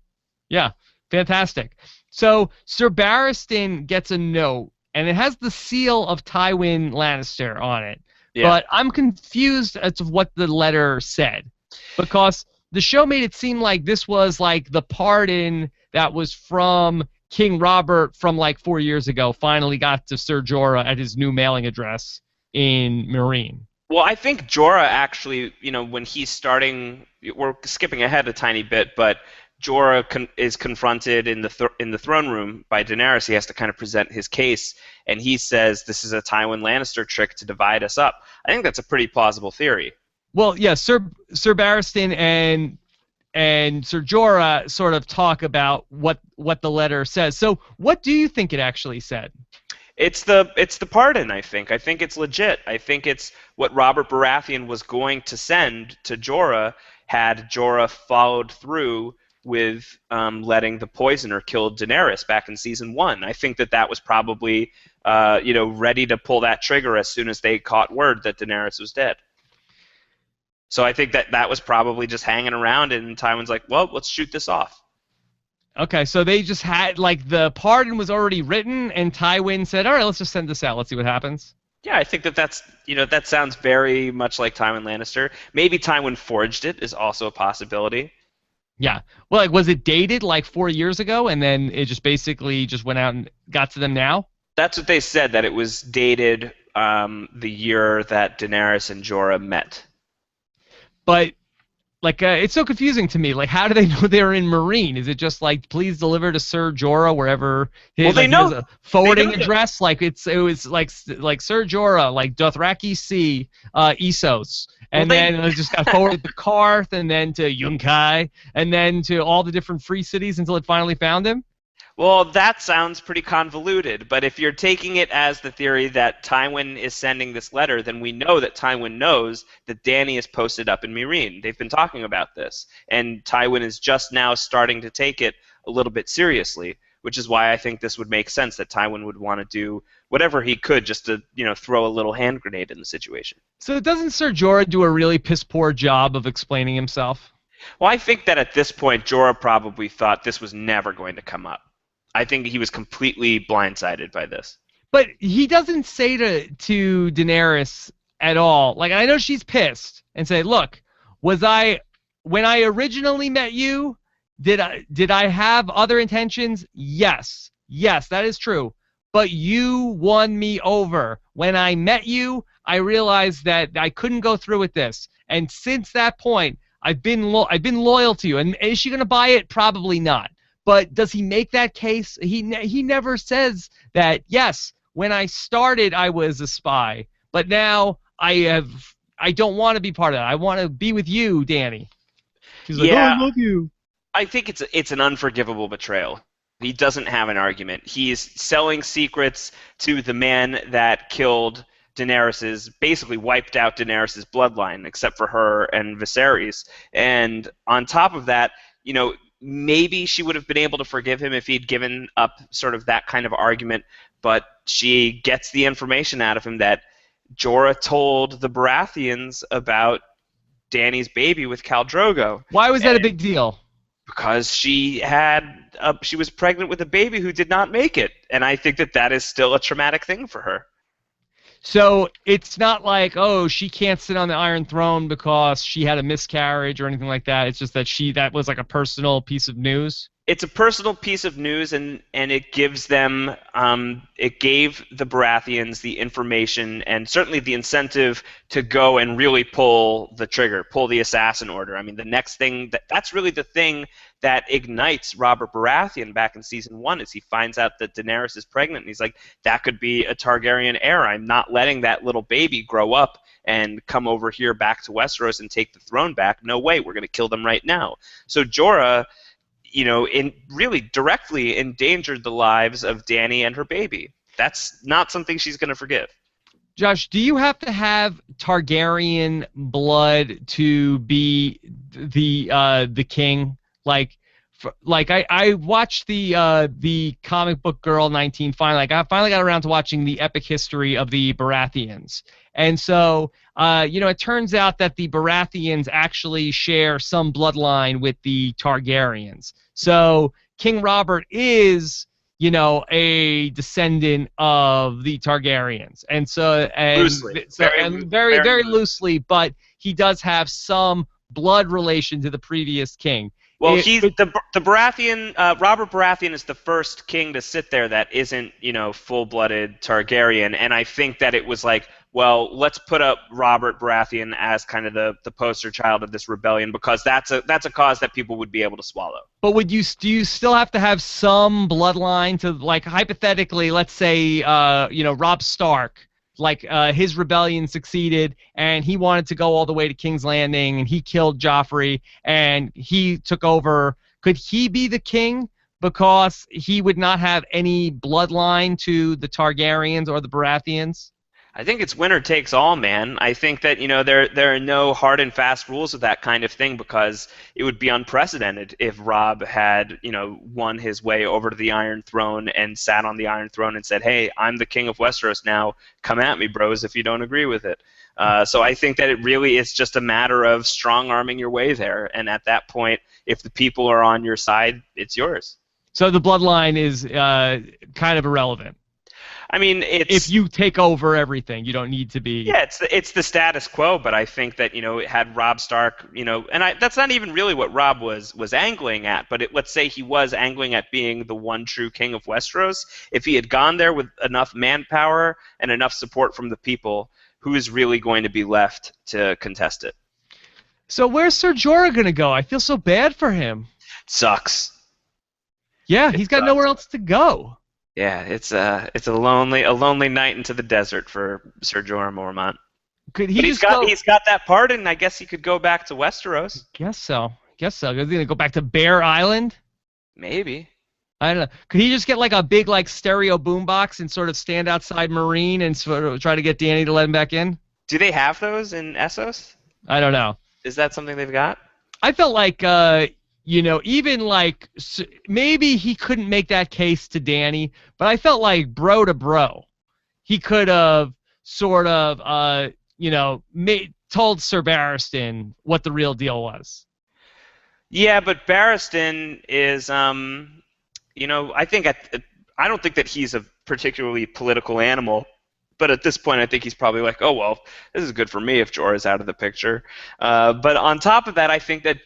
Yeah. Fantastic. So Ser Barristan gets a note, and it has the seal of Tywin Lannister on it. Yeah. But I'm confused as to what the letter said, because the show made it seem like this was like the pardon that was from King Robert from like 4 years ago finally got to Ser Jorah at his new mailing address in Meereen. Well, I think Jorah actually, when he's starting, we're skipping ahead a tiny bit, but Jorah is confronted in the throne room by Daenerys. He has to kind of present his case, and he says this is a Tywin Lannister trick to divide us up. I think that's a pretty plausible theory. Well, yeah, Ser Barristan and Ser Jorah sort of talk about what the letter says. So, what do you think it actually said? It's the pardon, I think. I think it's legit. I think it's what Robert Baratheon was going to send to Jorah had Jorah followed through with letting the poisoner kill Daenerys back in season 1. I think that was probably ready to pull that trigger as soon as they caught word that Daenerys was dead. So I think that was probably just hanging around, and Tywin's like, well, let's shoot this off. Okay, so they just had, like, the pardon was already written, and Tywin said, all right, let's just send this out. Let's see what happens. Yeah, I think that's that sounds very much like Tywin Lannister. Maybe Tywin forged it is also a possibility. Yeah. Well, like, was it dated like 4 years ago, and then it just basically just went out and got to them now? That's what they said, that it was dated the year that Daenerys and Jorah met. But, like, it's so confusing to me. Like, how do they know they're in Meereen? Is it just like, please deliver to Ser Jorah wherever his, they know. A forwarding address? Like, it was like Ser Jorah, like Dothraki Sea, Essos. And then it just got forwarded to Karth, and then to Yunkai, and then to all the different free cities until it finally found him? Well, that sounds pretty convoluted, but if you're taking it as the theory that Tywin is sending this letter, then we know that Tywin knows that Dany is posted up in Meereen. They've been talking about this, and Tywin is just now starting to take it a little bit seriously, which is why I think this would make sense that Tywin would want to do whatever he could just to, throw a little hand grenade in the situation. So doesn't Ser Jorah do a really piss-poor job of explaining himself? Well, I think that at this point, Jorah probably thought this was never going to come up. I think he was completely blindsided by this. But he doesn't say to Daenerys at all. Like, I know she's pissed and say, look, when I originally met you, did I have other intentions? Yes, that is true. But you won me over. When I met you, I realized that I couldn't go through with this. And since that point, I've been loyal to you. And is she going to buy it? Probably not. But does he make that case? He never says that, yes, when I started, I was a spy. But now I don't want to be part of that. I want to be with you, Dany. He's like, I love you. I think it's an unforgivable betrayal. He doesn't have an argument. He's selling secrets to the man that killed basically wiped out Daenerys' bloodline, except for her and Viserys. And on top of that, maybe she would have been able to forgive him if he'd given up sort of that kind of argument, but she gets the information out of him that Jorah told the Baratheons about Dany's baby with Khal Drogo. Why was that a big deal? Because she was pregnant with a baby who did not make it, and I think that is still a traumatic thing for her. So it's not like, oh, she can't sit on the Iron Throne because she had a miscarriage or anything like that. It's just that that was like a personal piece of news. It's a personal piece of news, and it gives them it gave the Baratheons the information and certainly the incentive to go and really pull the trigger, pull the assassin order. I mean, the next thing that's really the thing that ignites Robert Baratheon back in season 1 is he finds out that Daenerys is pregnant, and he's like, that could be a Targaryen heir. I'm not letting that little baby grow up and come over here back to Westeros and take the throne back. No way, we're going to kill them right now. So Jorah, really directly endangered the lives of Dany and her baby. That's not something she's going to forgive. Josh, do you have to have Targaryen blood to be the king? I watched the comic book Girl 19 finally. I finally got around to watching the epic history of the Baratheons, and so it turns out that the Baratheons actually share some bloodline with the Targaryens. So King Robert is, a descendant of the Targaryens, and Loosely. Very, very loosely, but he does have some blood relation to the previous king. Well, the Baratheon. Robert Baratheon is the first king to sit there that isn't, full-blooded Targaryen, and I think that it was like, well, let's put up Robert Baratheon as kind of the poster child of this rebellion because that's a cause that people would be able to swallow. But do you still have to have some bloodline to, like, hypothetically, let's say, Robb Stark. His rebellion succeeded, and he wanted to go all the way to King's Landing, and he killed Joffrey, and he took over. Could he be the king because he would not have any bloodline to the Targaryens or the Baratheons? I think it's winner takes all, man. I think that there are no hard and fast rules of that kind of thing because it would be unprecedented if Robb had won his way over to the Iron Throne and sat on the Iron Throne and said, "Hey, I'm the king of Westeros now. Come at me, bros, if you don't agree with it." So I think that it really is just a matter of strong arming your way there, and at that point, if the people are on your side, it's yours. So the bloodline is kind of irrelevant. I mean, if you take over everything, you don't need to be. Yeah, it's the status quo, but I think that it had Robb Stark, and that's not even really what Robb was angling at. But let's say he was angling at being the one true king of Westeros. If he had gone there with enough manpower and enough support from the people, who is really going to be left to contest it? So where's Ser Jorah gonna go? I feel so bad for him. Sucks. Yeah, he's got nowhere else to go. Yeah, it's a lonely night into the desert for Ser Jorah Mormont. He's got that pardon. I guess he could go back to Westeros. Guess so. Is he gonna go back to Bear Island? Maybe. I don't know. Could he just get a big stereo boombox and sort of stand outside Marine and sort of try to get Dany to let him back in? Do they have those in Essos? I don't know. Is that something they've got? I felt like even maybe he couldn't make that case to Dany, but I felt like bro to bro, he could have sort of told Sir Barristan what the real deal was. Yeah, but Barristan is I don't think that he's a particularly political animal. But at this point, I think he's probably like, oh, well, this is good for me if Jorah's out of the picture. But on top of that, I think that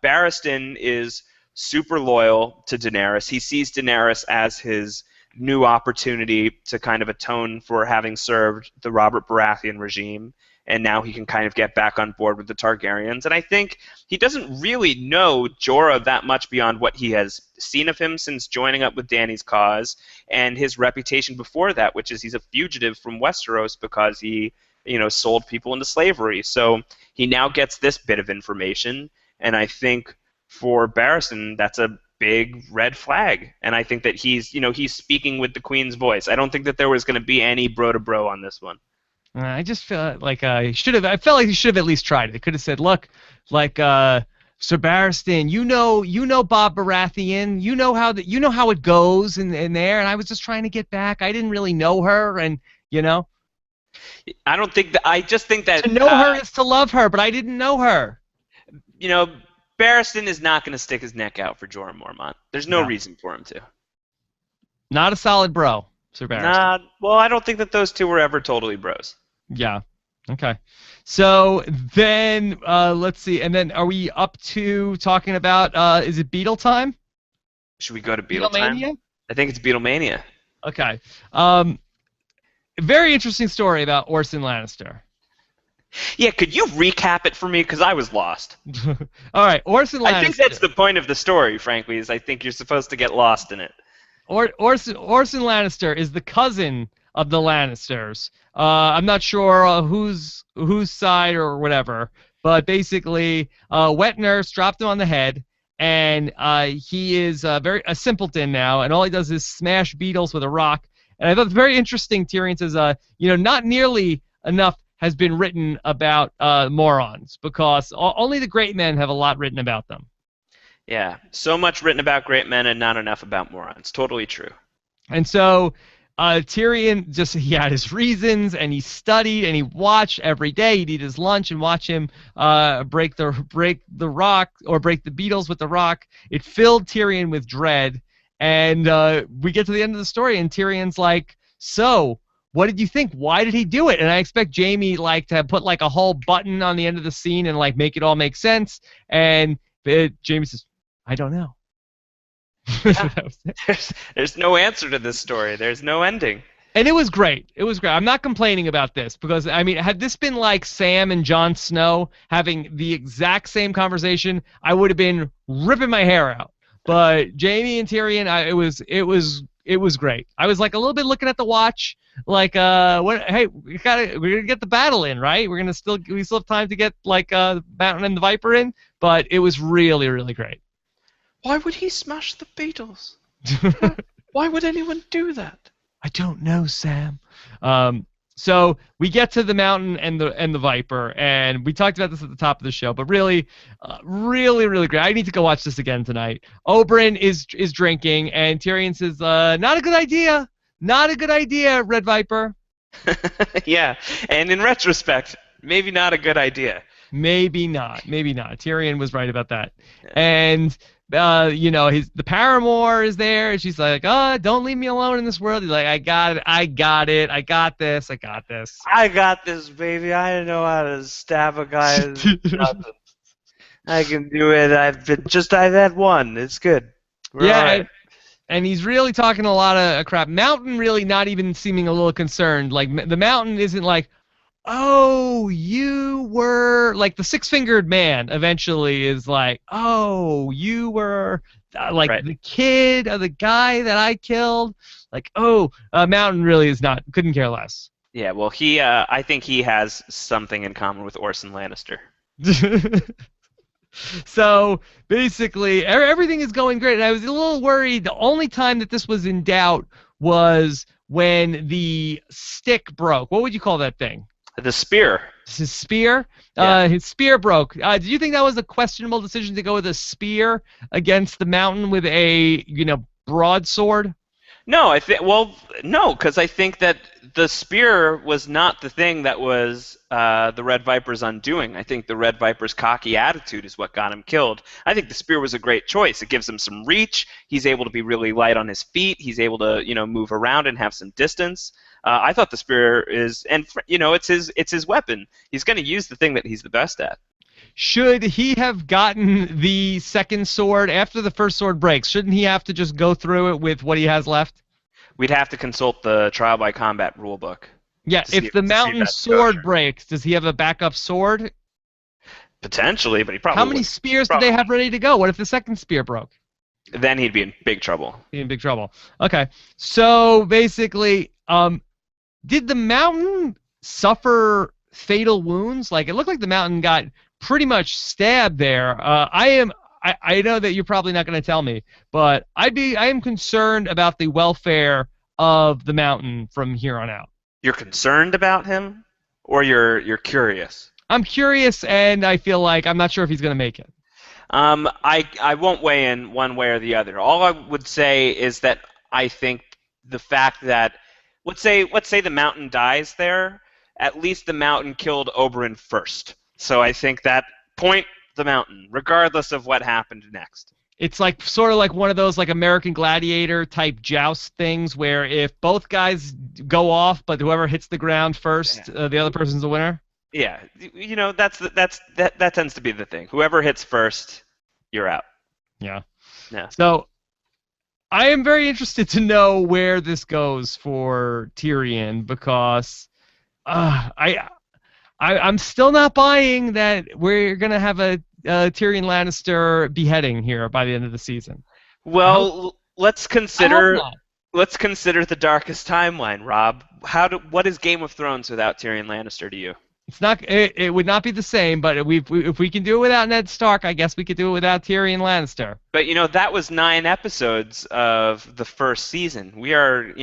Barristan is super loyal to Daenerys. He sees Daenerys as his new opportunity to kind of atone for having served the Robert Baratheon regime, and now he can kind of get back on board with the Targaryens. And I think he doesn't really know Jorah that much beyond what he has seen of him since joining up with Dany's cause, and his reputation before that, which is he's a fugitive from Westeros because he, sold people into slavery. So he now gets this bit of information, and I think for Barristan, that's a big red flag. And I think that he's speaking with the Queen's voice. I don't think that there was going to be any bro to bro on this one. I just feel like I felt like he should have at least tried it. They could have said, "Look, Sir Barristan, you know Bob Baratheon, you know how it goes in there, and I was just trying to get back. I didn't really know her, and I don't think that. I just think that to know her is to love her, but I didn't know her. Barristan is not going to stick his neck out for Jorah Mormont. There's no reason for him to. Not a solid bro, Sir Barristan. Well, I don't think that those two were ever totally bros. Yeah. Okay. So then, let's see. And then are we up to talking about, is it Beetle time? Should we go to Beetle time? Beatlemania? I think it's Beatlemania. Okay. Very interesting story about Orson Lannister. Yeah, could you recap it for me? Because I was lost. All right, Orson Lannister. I think that's the point of the story, frankly, is I think you're supposed to get lost in it. Orson Lannister is the cousin of the Lannisters. I'm not sure whose side or whatever, but basically, wet nurse dropped him on the head, and he is a simpleton now, and all he does is smash beetles with a rock. And I thought it's very interesting. Tyrion says, not nearly enough has been written about morons, because only the great men have a lot written about them. Yeah, so much written about great men and not enough about morons. Totally true. And so Tyrion he had his reasons, and he studied, and he watched every day. He'd eat his lunch and watch him break the rock, or break the beetles with the rock. It filled Tyrion with dread. And we get to the end of the story, and Tyrion's like, "So, what did you think? Why did he do it?" And I expect Jaime to put a whole button on the end of the scene and make it all make sense. And Jaime says, "I don't know." Yeah. There's no answer to this story. There's no ending. And it was great. It was great. I'm not complaining about this, because had this been like Sam and Jon Snow having the exact same conversation, I would have been ripping my hair out. But Jaime and Tyrion, it was great. I was a little bit looking at the watch, hey, we're gonna get the battle in, right? We still have time to get Mountain and the Viper in, but it was really, really great. Why would he smash the beetles? Why would anyone do that? I don't know, Sam. So we get to the Mountain and the Viper, and we talked about this at the top of the show, but really, really, really great. I need to go watch this again tonight. Oberyn is drinking, and Tyrion says, "Not a good idea. Not a good idea, Red Viper." Yeah, and in retrospect, maybe not a good idea. Maybe not. Maybe not. Tyrion was right about that. Yeah. And the paramour is there, and she's like, "Oh, don't leave me alone in this world." He's like, I got it. I got this. I got this, baby. I know how to stab a guy. I can do it. I've had one. It's good. We're all right. And he's really talking a lot of crap. Mountain really not even seeming a little concerned. The Mountain isn't like, "Oh, you were," the six-fingered man eventually is like, "Oh, you were right. The kid of the guy that I killed." Mountain really couldn't care less. Yeah, well, I think he has something in common with Orson Lannister. So basically, everything is going great. And I was a little worried. The only time that this was in doubt was when the stick broke. What would you call that thing? The spear. His spear? Yeah. His spear broke. Do you think that was a questionable decision to go with a spear against the Mountain with a, broadsword? No, because I think that the spear was not the thing that was the Red Viper's undoing. I think the Red Viper's cocky attitude is what got him killed. I think the spear was a great choice. It gives him some reach. He's able to be really light on his feet. He's able to, move around and have some distance. I thought the spear is, and it's his weapon. He's going to use the thing that he's the best at. Should he have gotten the second sword after the first sword breaks? Shouldn't he have to just go through it with what he has left? We'd have to consult the trial by combat rulebook. Yeah, if the Mountain sword breaks, does he have a backup sword? Potentially, but he probably. How many spears do they have ready to go? What if the second spear broke? Then he'd be in big trouble. Be in big trouble. Okay, so basically, did the Mountain suffer fatal wounds? It looked like the Mountain got pretty much stabbed there. I know that you're probably not going to tell me, but I am concerned about the welfare of the Mountain from here on out. You're concerned about him, or you're curious? I'm curious, and I feel like I'm not sure if he's going to make it. I won't weigh in one way or the other. All I would say is that I think the fact that let's say the Mountain dies there, at least the Mountain killed Oberyn first. So I think that point the Mountain, regardless of what happened next. It's sort of like one of those American Gladiator type joust things where if both guys go off, but whoever hits the ground first, the other person's the winner. Yeah, that tends to be the thing. Whoever hits first, you're out. Yeah. Yeah. So I am very interested to know where this goes for Tyrion because I'm still not buying that we're gonna have a Tyrion Lannister beheading here by the end of the season. Well, I hope not. let's consider the darkest timeline, Rob. What is Game of Thrones without Tyrion Lannister to you? It's not. It would not be the same. But if we can do it without Ned Stark, I guess we could do it without Tyrion Lannister. But that was 9 episodes of the first season. We are,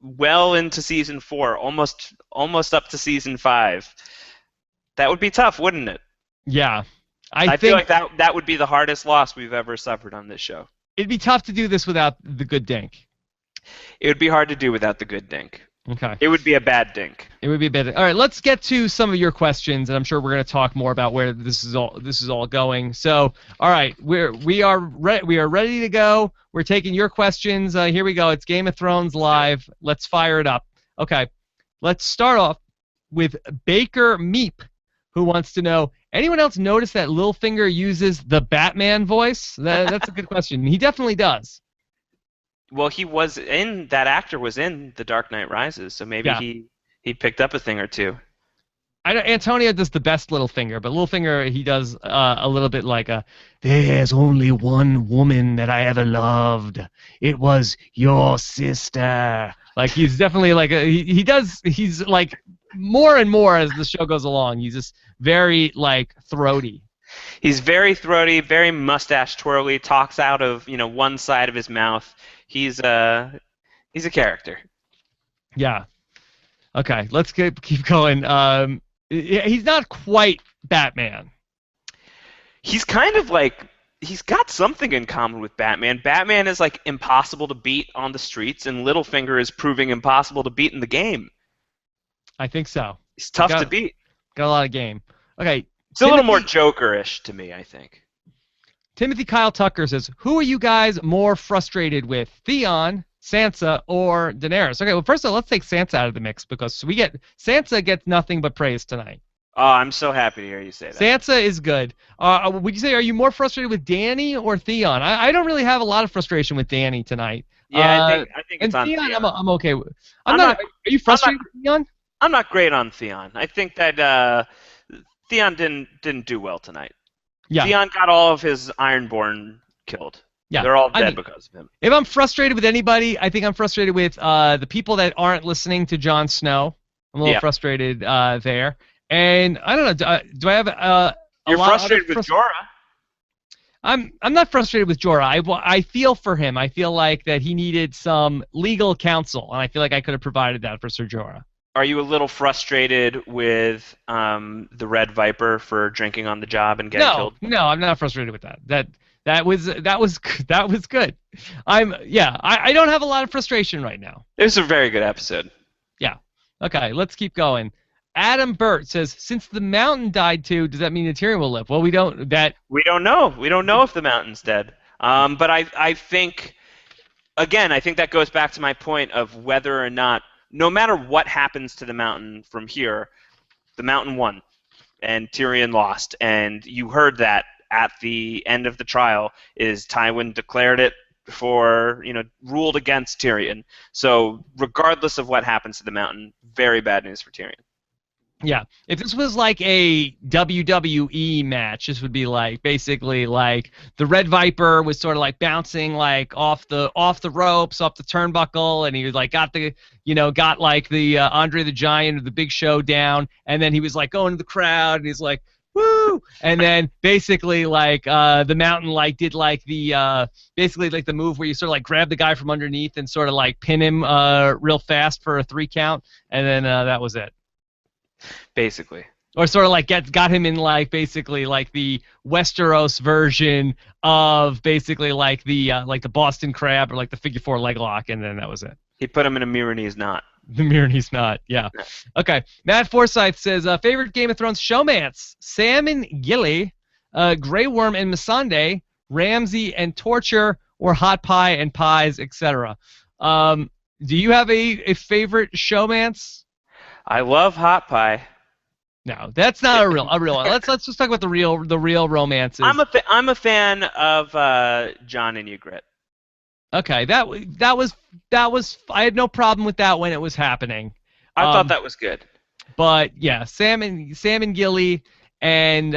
well into season 4, almost up to season 5. That would be tough, wouldn't it? Yeah, I feel like that would be the hardest loss we've ever suffered on this show. It'd be tough to do this without the good Dink. It would be hard to do without the good Dink. Okay. It would be a bad Dink. It would be a bit. All right, let's get to some of your questions, and I'm sure we're going to talk more about where this is all going. So, all right, we are ready to go. We're taking your questions. Here we go. It's Game of Thrones live. Let's fire it up. Okay, let's start off with Baker Meep, who wants to know, anyone else notice that Littlefinger uses the Batman voice? That's a good question. He definitely does. Well, that actor was in The Dark Knight Rises, so maybe he picked up a thing or two. I know Antonio does the best Littlefinger, but Littlefinger, he does a little bit like there's only one woman that I ever loved. It was your sister. Like, he's definitely like, he's like more and more as the show goes along. He's just very, like, throaty. He's very throaty, very mustache twirly, talks out of, one side of his mouth. He's a character. Yeah. Okay, let's keep going. He's not quite Batman. He's kind of like, he's got something in common with Batman. Batman is like impossible to beat on the streets, and Littlefinger is proving impossible to beat in the game. I think so. He's tough to beat. Got a lot of game. Okay. It's a little more Joker-ish to me, I think. Timothy Kyle Tucker says, who are you guys more frustrated with, Theon, Sansa, or Daenerys? Okay, well, first of all, let's take Sansa out of the mix because Sansa gets nothing but praise tonight. Oh, I'm so happy to hear you say that. Sansa is good. Would you say, are you more frustrated with Dany or Theon? I don't really have a lot of frustration with Dany tonight. Yeah, I think it's on Theon. I'm okay with. Are you frustrated with Theon? I'm not great on Theon. I think that Theon didn't do well tonight. Yeah. Theon got all of his Ironborn killed. Yeah. They're all dead because of him. If I'm frustrated with anybody, I think I'm frustrated with the people that aren't listening to Jon Snow. I'm a little frustrated there. And I don't know. Do I have You're frustrated with Jorah. I'm not frustrated with Jorah. I feel for him. I feel like that he needed some legal counsel, and I feel like I could have provided that for Ser Jorah. Are you a little frustrated with the Red Viper for drinking on the job and getting killed? No, I'm not frustrated with that. That was good. I don't have a lot of frustration right now. It was a very good episode. Yeah. Okay, let's keep going. Adam Burt says, since the mountain died too, does that mean the Tyrion will live? Well, we don't know. We don't know if the mountain's dead. But I think, again, I think that goes back to my point of whether or not, no matter what happens to the mountain from here, the mountain won, and Tyrion lost. And you heard that at the end of the trial, is Tywin declared it for, ruled against Tyrion. So regardless of what happens to the mountain, very bad news for Tyrion. Yeah, if this was like a WWE match, this would be like basically like the Red Viper was sort of like bouncing like off the ropes, off the turnbuckle, and he was like got the Andre the Giant or the Big Show down, and then he was like going to the crowd, and he's like woo, and then basically like the mountain like did like the basically like the move where you sort of like grab the guy from underneath and sort of like pin him real fast for a 3 count, and then that was it. Basically. Or sort of like got him in like basically like the Westeros version of basically like the Boston Crab or like the figure 4 leg lock, and then that was it. He put him in a Myronese knot. The Myronese knot, yeah. Okay. Matt Forsyth says, favorite Game of Thrones showmance: Sam and Gilly, Grey Worm and Missandei, Ramsay and Torture, or Hot Pie and Pies, etc. Do you have a favorite showmance? I love Hot Pie. No, that's not a real one. Let's just talk about the real romances. I'm a fan of John and Ygritte. Okay, that was I had no problem with that when it was happening. I thought that was good. But yeah, Sam and Gilly and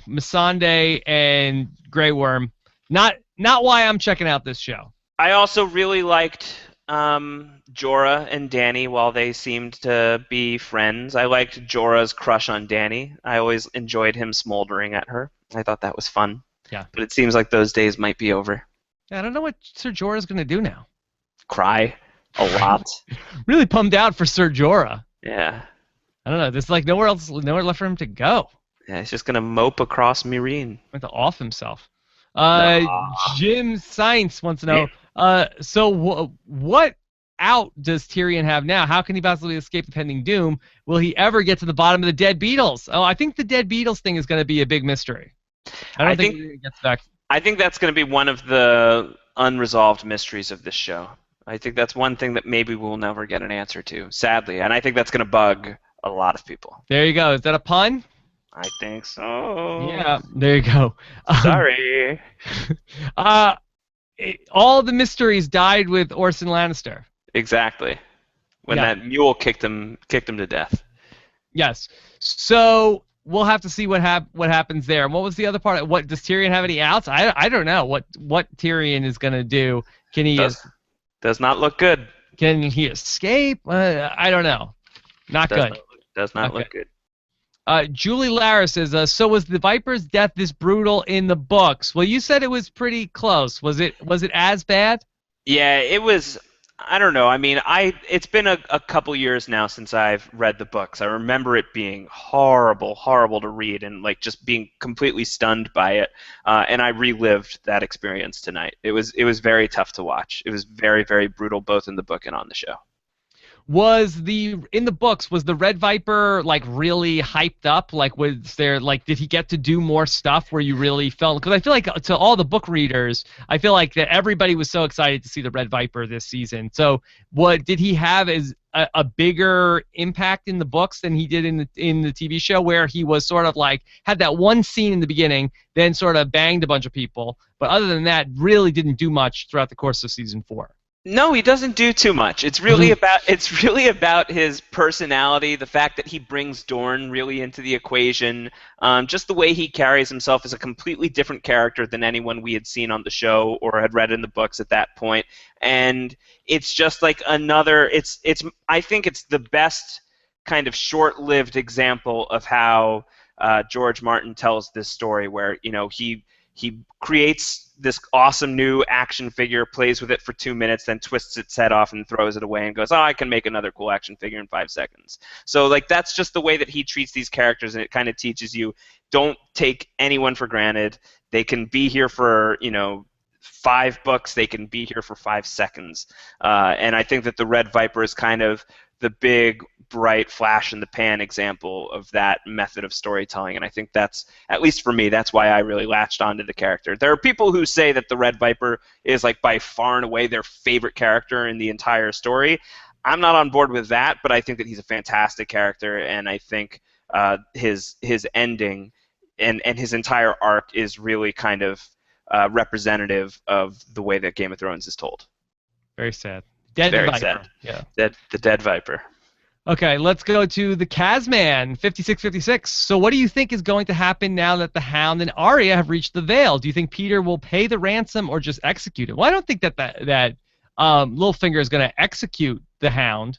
Missandei and Grey Worm, not why I'm checking out this show. I also really liked Jorah and Dany while they seemed to be friends. I liked Jorah's crush on Dany. I always enjoyed him smoldering at her. I thought that was fun. Yeah. But it seems like those days might be over. I don't know what Ser Jorah's going to do now. Cry a lot. Really bummed out for Ser Jorah. Yeah. I don't know. There's like nowhere left for him to go. Yeah, he's just going to mope across Meereen. Went to off himself. Nah. Jim Science wants to know, so what out does Tyrion have now? How can he possibly escape the pending doom? Will he ever get to the bottom of the dead Beatles? Oh, I think the dead Beatles thing is going to be a big mystery. I think it gets back. I think that's going to be one of the unresolved mysteries of this show. I think that's one thing that maybe we'll never get an answer to, sadly. And I think that's going to bug a lot of people. There you go. Is that a pun? I think so. Yeah, there you go. Sorry. All the mysteries died with Orson Lannister. Exactly. When that mule kicked him to death. Yes. So we'll have to see what happens there. And what was the other part? What does Tyrion have any outs? I don't know what Tyrion is going to do. Can he does not look good. Can he escape? I don't know. Not good. Does not look good. Julie Lara says, so was the Viper's death this brutal in the books? Well, you said it was pretty close. Was it as bad? Yeah, it was. I don't know. I mean, it's been a couple years now since I've read the books. I remember it being horrible to read and like just being completely stunned by it. And I relived that experience tonight. It was very tough to watch. It was very, very brutal, both in the book and on the show. In the books, was the Red Viper like really hyped up? Like, was there like, did he get to do more stuff where you really felt? Because I feel like to all the book readers, I feel like that everybody was so excited to see the Red Viper this season. So, what did he have as a bigger impact in the books than he did in the TV show, where he was sort of like had that one scene in the beginning, then sort of banged a bunch of people, but other than that, really didn't do much throughout the course of season 4. No, he doesn't do too much. It's really about his personality, the fact that he brings Dorne really into the equation, just the way he carries himself as a completely different character than anyone we had seen on the show or had read in the books at that point. And it's just like another. I think it's the best kind of short-lived example of how George Martin tells this story, where he creates this awesome new action figure, plays with it for 2 minutes, then twists its head off and throws it away and goes, I can make another cool action figure in 5 seconds. So like that's just the way that he treats these characters, and it kind of teaches you, don't take anyone for granted. They can be here for 5 books. They can be here for 5 seconds. And I think that the Red Viper is kind of the big, bright flash in the pan example of that method of storytelling, and I think that's, at least for me, that's why I really latched onto the character. There are people who say that the Red Viper is like by far and away their favorite character in the entire story. I'm not on board with that, but I think that he's a fantastic character, and I think his ending and his entire arc is really kind of representative of the way that Game of Thrones is told. Very sad. Dead Very Viper. sad. Yeah. The dead Viper. Okay, let's go to the Kazman, 5656. So what do you think is going to happen now that the Hound and Arya have reached the Vale? Do you think Peter will pay the ransom or just execute it? Well, I don't think that Littlefinger is going to execute the Hound.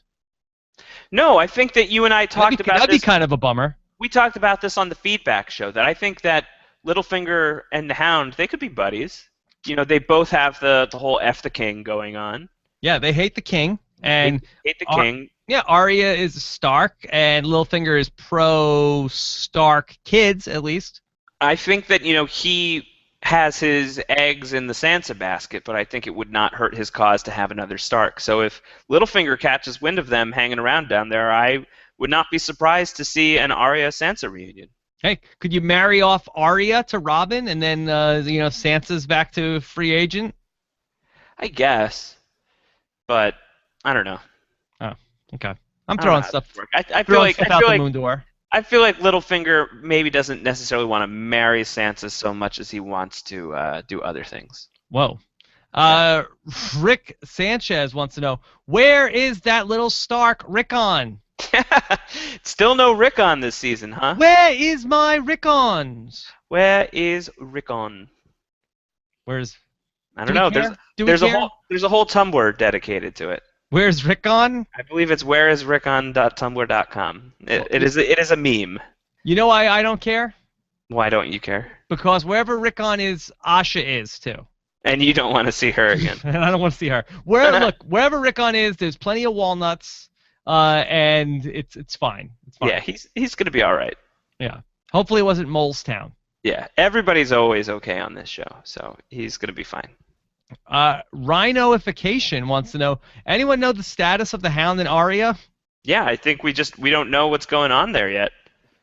No, I think that you and I talked about this. That'd be kind of a bummer. We talked about this on the feedback show, that I think that Littlefinger and the Hound, they could be buddies. They both have the whole F the King going on. Yeah, they hate the king. And hate the king. Yeah, Arya is Stark, and Littlefinger is pro-Stark kids, at least. I think that, he has his eggs in the Sansa basket, but I think it would not hurt his cause to have another Stark. So if Littlefinger catches wind of them hanging around down there, I would not be surprised to see an Arya-Sansa reunion. Hey, could you marry off Arya to Robin, and then, Sansa's back to free agent? I guess. But I don't know. Oh, okay. I'm throwing stuff. I feel like the moon door. I feel like Littlefinger maybe doesn't necessarily want to marry Sansa so much as he wants to do other things. Whoa. Rick Sanchez wants to know, where is that little Stark Rickon? Still no Rickon this season, huh? Where is my Rickons? Where is Rickon? Where's? I don't know. There's a whole Tumblr dedicated to it. Where's Rickon? I believe it's whereisrickon.tumblr.com. It is a meme. You know why I don't care? Why don't you care? Because wherever Rickon is, Asha is too. And you don't want to see her again. And I don't want to see her. Wherever Rickon is, there's plenty of walnuts, and it's fine. It's fine. Yeah, he's gonna be all right. Yeah. Hopefully it wasn't Molestown. Yeah, everybody's always okay on this show, so he's gonna be fine. Rhinoification wants to know, anyone know the status of the Hound and Arya? Yeah, I think we don't know what's going on there yet.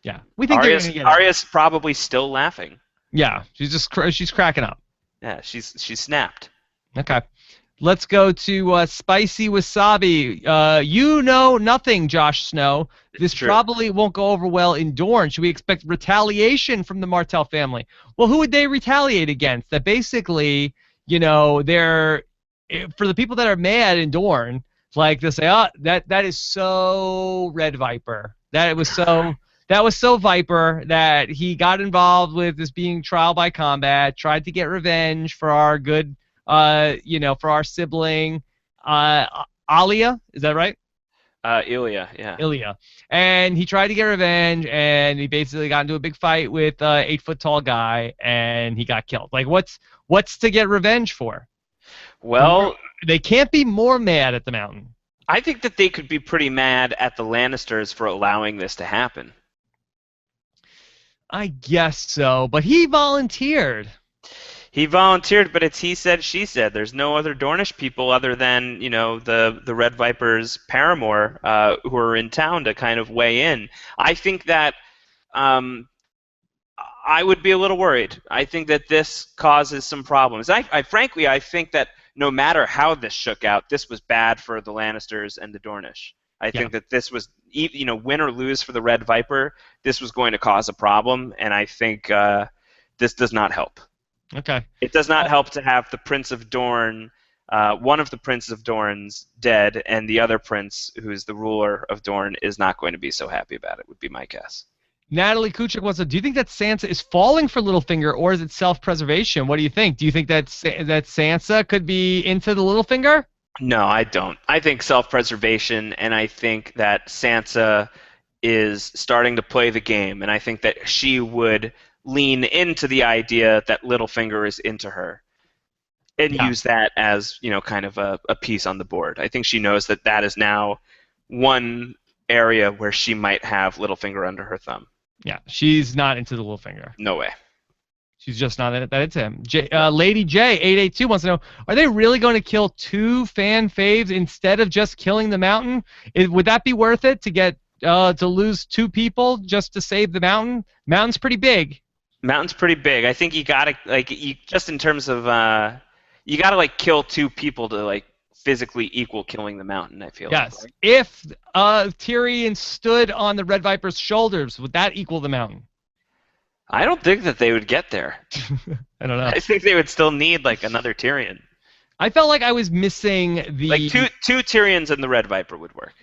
Yeah, we think Arya's probably still laughing. Yeah, she's cracking up. Yeah, she's snapped. Okay, let's go to Spicy Wasabi. You know nothing, Josh Snow. This probably won't go over well in Dorne. Should we expect retaliation from the Martell family? Well, who would they retaliate against? That basically, they're for the people that are mad in Dorne, like they say, that is so Red Viper. That was so Viper that he got involved with this being trial by combat, tried to get revenge for our good, for our sibling, Alia. Is that right? Ilya, yeah. Ilya. And he tried to get revenge, and he basically got into a big fight with an 8-foot-tall guy, and he got killed. Like, what's to get revenge for? Well, they can't be more mad at the Mountain. I think that they could be pretty mad at the Lannisters for allowing this to happen. I guess so, but he volunteered. He volunteered, but it's he said, she said. There's no other Dornish people other than, the Red Viper's paramour who are in town to kind of weigh in. I think that I would be a little worried. I think that this causes some problems. Frankly, I think that no matter how this shook out, this was bad for the Lannisters and the Dornish. I think that this was, win or lose for the Red Viper, this was going to cause a problem, and I think this does not help. Okay. It does not help to have the Prince of Dorne, one of the Princes of Dorne's dead, and the other prince, who's the ruler of Dorne, is not going to be so happy about it, would be my guess. Natalie Kuchik wants to, do you think that Sansa is falling for Littlefinger, or is it self-preservation? What do you think? Do you think that Sansa could be into the Littlefinger? No, I don't. I think self-preservation, and I think that Sansa is starting to play the game, and I think that she would lean into the idea that Littlefinger is into her and use that as, kind of a piece on the board. I think she knows that that is now one area where she might have Littlefinger under her thumb. Yeah, she's not into the Littlefinger. No way. She's just not that into him. Lady J882 wants to know, are they really going to kill 2 fan faves instead of just killing the Mountain? Would that be worth it to get to lose 2 people just to save the Mountain? Mountain's pretty big. Mountain's pretty big. I think you gotta just in terms of you gotta kill 2 people to physically equal killing the Mountain. I feel. Yes. Like, right? If Tyrion stood on the Red Viper's shoulders, would that equal the Mountain? I don't think that they would get there. I don't know. I think they would still need another Tyrion. I felt like I was missing the two Tyrions and the Red Viper would work.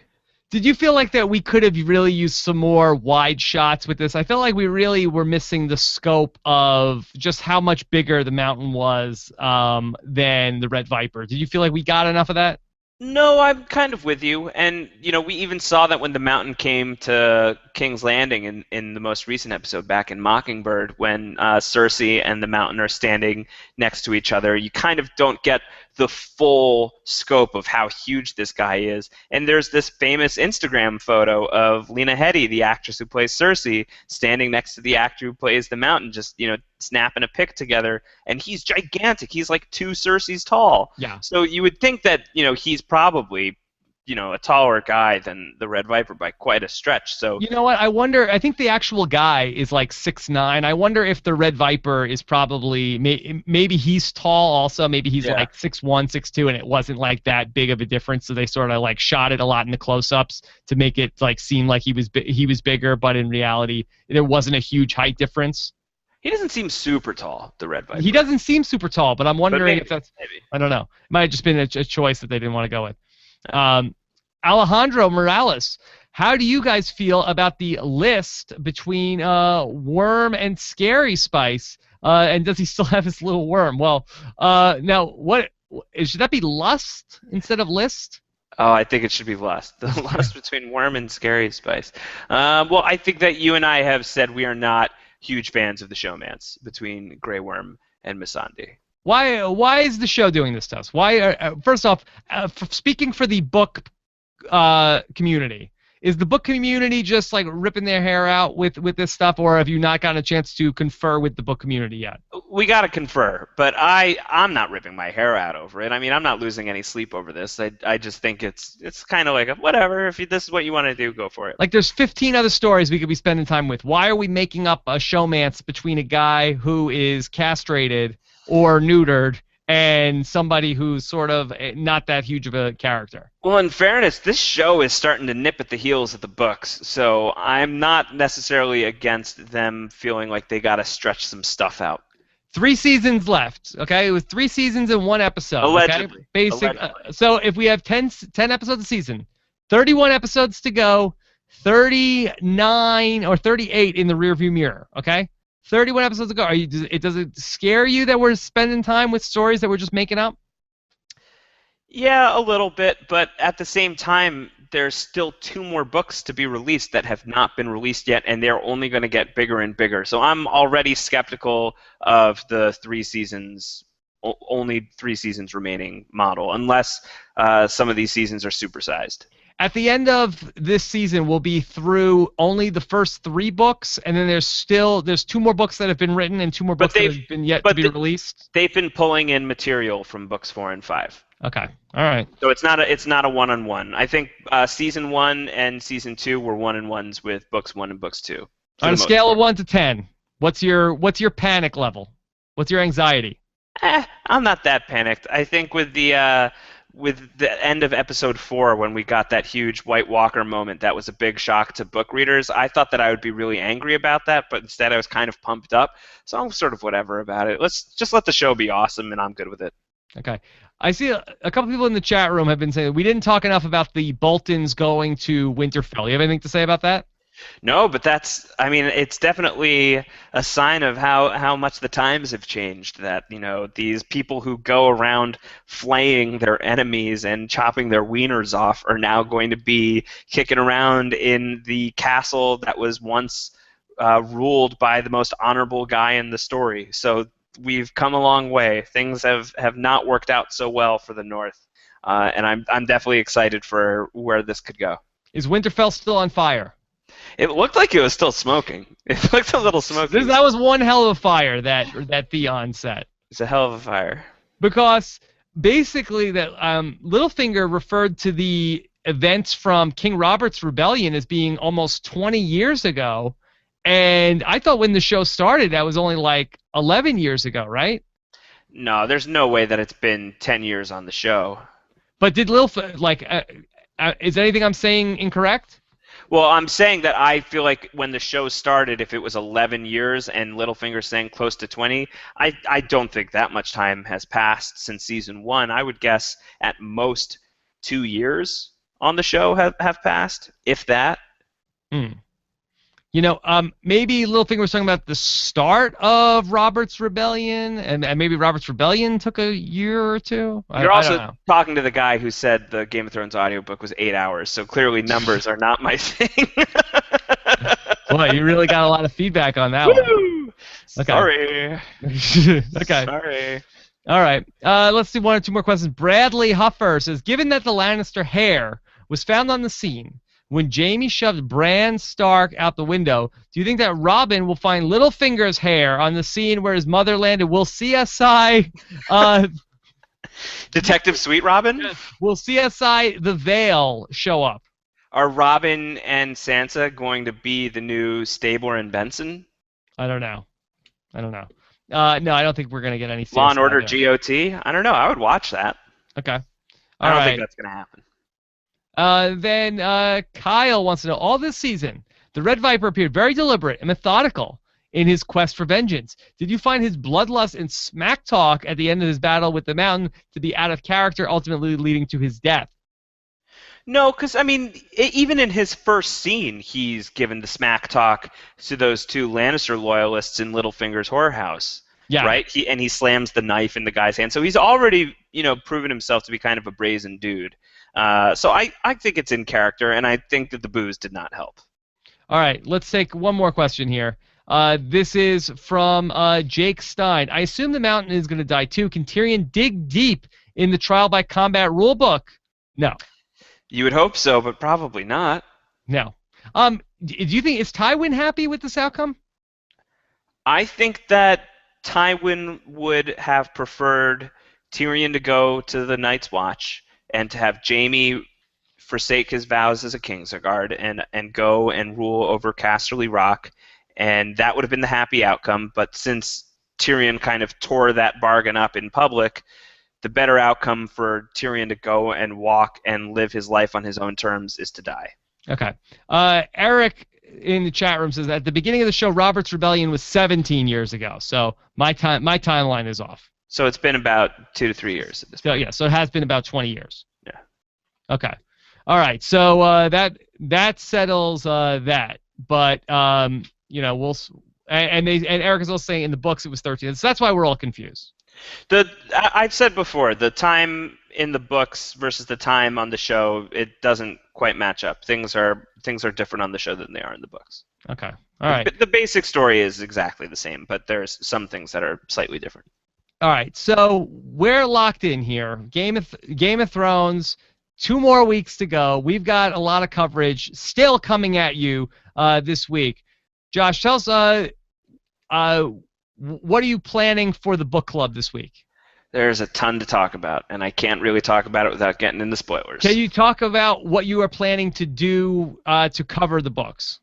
Did you feel like that we could have really used some more wide shots with this? I felt like we really were missing the scope of just how much bigger the Mountain was than the Red Viper. Did you feel like we got enough of that? No, I'm kind of with you. And, we even saw that when the Mountain came to King's Landing in the most recent episode back in Mockingbird, when Cersei and the Mountain are standing next to each other, you kind of don't get the full scope of how huge this guy is. And there's this famous Instagram photo of Lena Headey, the actress who plays Cersei, standing next to the actor who plays the Mountain, just, snapping a pic together. And he's gigantic. He's 2 Cerseis tall. Yeah. So you would think that, he's probably, a taller guy than the Red Viper by quite a stretch. So you know what? I wonder. I think the actual guy is 6'9". I wonder if the Red Viper is probably maybe he's tall also. Maybe he's 6'1", 6'2", and it wasn't that big of a difference. So they sort of shot it a lot in the close-ups to make it seem like he was bigger, but in reality there wasn't a huge height difference. He doesn't seem super tall, the Red Viper. He doesn't seem super tall, but I'm wondering maybe, if that's. maybe. I don't know. It might have just been a choice that they didn't want to go with. Alejandro Morales, how do you guys feel about the list between Worm and Scary Spice? And does he still have his little worm? Well, now should that be Lust instead of List? Oh, I think it should be Lust. The Lust between Worm and Scary Spice. Well, I think that you and I have said we are not huge fans of the showmance between Grey Worm and Missandei. Why is the show doing this to us? Why? First off, speaking for the book community, is the book community just like ripping their hair out with this stuff, or have you not gotten a chance to confer with the book community yet? We got to confer, but I'm not ripping my hair out over it. I mean, I'm not losing any sleep over this. I just think it's kind of like whatever. If this is what you want to do, go for it. Like there's 15 other stories we could be spending time with. Why are we making up a showmance between a guy who is castrated or neutered and somebody who's sort of not that huge of a character? Well, in fairness, this show is starting to nip at the heels of the books, so I'm not necessarily against them feeling like they got to stretch some stuff out. 3 seasons left, okay? It was 3 seasons and 1 episode. Allegedly. Okay? Allegedly. So if we have 10 episodes a season, 31 episodes to go, 39 or 38 in the rearview mirror, okay? 31 episodes to go. Does it scare you that we're spending time with stories that we're just making up? Yeah, a little bit, but at the same time, there's still 2 more books to be released that have not been released yet, and they're only going to get bigger and bigger. So I'm already skeptical of the 3 seasons, only 3 seasons remaining model, unless some of these seasons are supersized. At the end of this season, we'll be through only the first 3 books, and then there's 2 more books that have been written and 2 more books that have been yet to be released. They've been pulling in material from books 4 and 5. Okay, all right. So it's not a one-on-one. I think season 1 and season 2 were one-on-ones with books 1 and books 2. On a scale of 1 to 10, what's your panic level? What's your anxiety? I'm not that panicked. I think with the end of episode 4, when we got that huge White Walker moment, that was a big shock to book readers. I thought that I would be really angry about that, but instead I was kind of pumped up. So I'm sort of whatever about it. Let's just let the show be awesome, and I'm good with it. Okay. I see a couple people in the chat room have been saying we didn't talk enough about the Boltons going to Winterfell. You have anything to say about that? No, but it's definitely a sign of how much the times have changed, that, these people who go around flaying their enemies and chopping their wieners off are now going to be kicking around in the castle that was once ruled by the most honorable guy in the story. So we've come a long way. Things have not worked out so well for the North, and I'm definitely excited for where this could go. Is Winterfell still on fire? It looked like it was still smoking. It looked a little smoky. That was one hell of a fire that Theon set. It's a hell of a fire. Because basically that Littlefinger referred to the events from King Robert's Rebellion as being almost 20 years ago, and I thought when the show started that was only like 11 years ago, right? No, there's no way that it's been 10 years on the show. But did Littlefinger, is anything I'm saying incorrect? Well, I'm saying that I feel like when the show started, if it was 11 years and Littlefinger's saying close to 20, I don't think that much time has passed since season 1. I would guess at most 2 years on the show have passed, if that. Maybe Littlefinger was talking about the start of Robert's Rebellion, and maybe Robert's Rebellion took a year or 2. You're also talking to the guy who said the Game of Thrones audiobook was 8 hours, so clearly numbers are not my thing. Boy, you really got a lot of feedback on that one. Okay. Sorry. Okay. Sorry. All right. Let's do 1 or 2 more questions. Bradley Huffer says, given that the Lannister hair was found on the scene when Jaime shoved Bran Stark out the window, do you think that Robin will find Littlefinger's hair on the scene where his mother landed? Will CSI... Detective Sweet Robin? Will CSI The Veil show up? Are Robin and Sansa going to be the new Stabler and Benson? I don't know. No, I don't think we're going to get any CSI Law and Order there. GOT? I don't know. I would watch that. Okay. I don't think that's going to happen. Then Kyle wants to know, all this season, the Red Viper appeared very deliberate and methodical in his quest for vengeance? Did you find his bloodlust and smack talk at the end of his battle with the Mountain to be out of character, ultimately leading to his death? No, because, I mean, even in his first scene, he's given the smack talk to those two Lannister loyalists in Littlefinger's whorehouse. Yeah. Right? He slams the knife in the guy's hand. So he's already, proven himself to be kind of a brazen dude. So I think it's in character, and I think that the booze did not help. All right, let's take one more question here. This is from Jake Stein. I assume the Mountain is going to die too. Can Tyrion dig deep in the trial by combat rulebook? No. You would hope so, but probably not. No. Do you think, is Tywin happy with this outcome? I think that Tywin would have preferred Tyrion to go to the Night's Watch and to have Jaime forsake his vows as a Kingsguard and go and rule over Casterly Rock, and that would have been the happy outcome. But since Tyrion kind of tore that bargain up in public, the better outcome for Tyrion to go and walk and live his life on his own terms is to die. Okay. Eric in the chat room says that at the beginning of the show, Robert's Rebellion was 17 years ago. So my timeline is off. So it's been about 2 to 3 years at this point. So yeah, so it has been about 20 years. Yeah. Okay. All right. So that settles that. But we'll and Eric is also saying in the books it was 13. So that's why we're all confused. I've said before, the time in the books versus the time on the show, it doesn't quite match up. Things are different on the show than they are in the books. Okay. All right. The basic story is exactly the same, but there's some things that are slightly different. All right. So we're locked in here. Game of Thrones. 2 more weeks to go. We've got a lot of coverage still coming at you this week. Josh, tell us what are you planning for the book club this week? There's a ton to talk about, and I can't really talk about it without getting into spoilers. Can you talk about what you are planning to do to cover the books?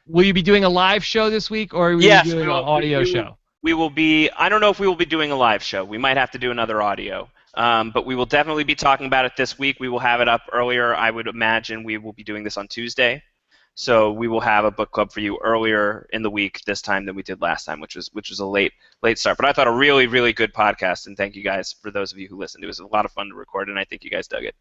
Will you be doing a live show this week, or will you be doing an audio show? We will be. I don't know if we will be doing a live show. We might have to do another audio. But we will definitely be talking about it this week. We will have it up earlier. I would imagine we will be doing this on Tuesday. So we will have a book club for you earlier in the week this time than we did last time, which was a late start. But I thought a really, really good podcast, and thank you guys for those of you who listened. It was a lot of fun to record, and I think you guys dug it.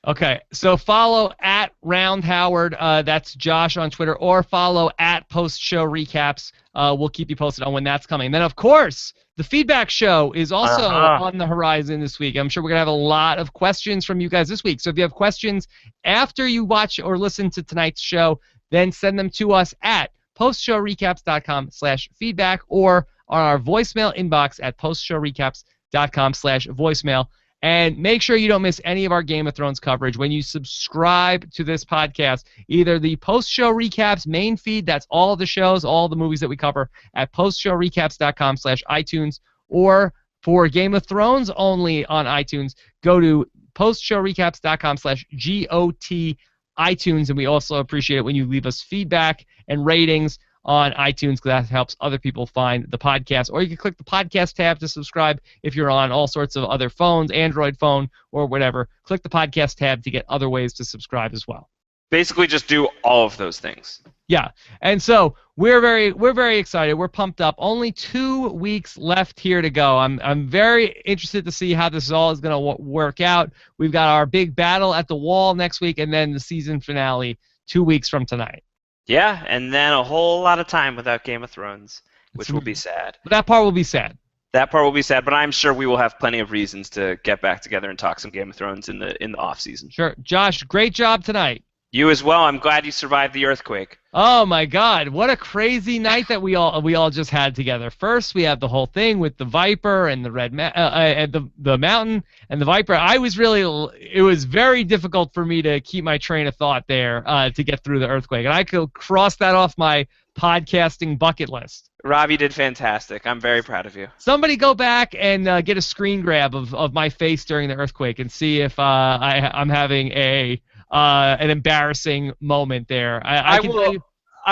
Okay, so follow at Round Howard, that's Josh on Twitter, or follow at Post Show Recaps. We'll keep you posted on when that's coming. And then, of course, the feedback show is also on the horizon this week. I'm sure we're going to have a lot of questions from you guys this week. So if you have questions after you watch or listen to tonight's show, then send them to us at postshowrecaps.com/feedback or on our voicemail inbox at postshowrecaps.com/voicemail. And make sure you don't miss any of our Game of Thrones coverage when you subscribe to this podcast. Either the post-show recaps main feed, that's all the shows, all the movies that we cover at postshowrecaps.com/iTunes, or for Game of Thrones only on iTunes, go to postshowrecaps.com/GOT iTunes, and we also appreciate it when you leave us feedback and ratings on iTunes, because that helps other people find the podcast. Or you can click the podcast tab to subscribe if you're on all sorts of other phones, Android phone or whatever. Click the podcast tab to get other ways to subscribe as well. Basically, just do all of those things. Yeah, and so we're very excited. We're pumped up. Only 2 weeks left here to go. I'm very interested to see how this all is going to work out. We've got our big battle at the Wall next week, and then the season finale 2 weeks from tonight. Yeah, and then a whole lot of time without Game of Thrones, which will be sad. But that part will be sad. That part will be sad, but I'm sure we will have plenty of reasons to get back together and talk some Game of Thrones in the off season. Sure, Josh, great job tonight. You as well. I'm glad you survived the earthquake. Oh my God! What a crazy night that we all just had together. First, we have the whole thing with the Viper and the and the Mountain and the Viper. It was very difficult for me to keep my train of thought there to get through the earthquake, and I could cross that off my podcasting bucket list. Rob, you did fantastic. I'm very proud of you. Somebody go back and get a screen grab of my face during the earthquake and see if I'm having an embarrassing moment there. I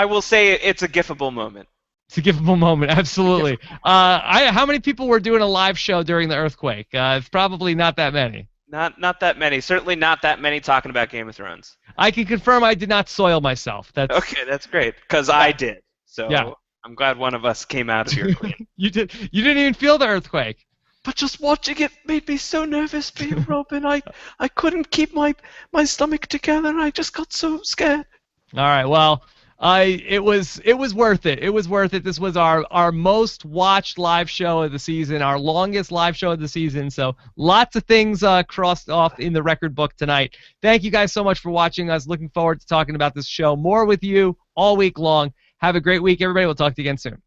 will say it's a gifable moment. It's a gifable moment, absolutely. How many people were doing a live show during the earthquake? It's probably not that many. Not that many. Certainly not that many talking about Game of Thrones. I can confirm I did not soil myself. Okay, that's great, because I did. So yeah. I'm glad one of us came out of here clean. You didn't even feel the earthquake. But just watching it made me so nervous, being Robin. I couldn't keep my stomach together. I just got so scared. All right, well, it was worth it. It was worth it. This was our most watched live show of the season, our longest live show of the season. So lots of things crossed off in the record book tonight. Thank you guys so much for watching us. Looking forward to talking about this show more with you all week long. Have a great week, everybody. We'll talk to you again soon.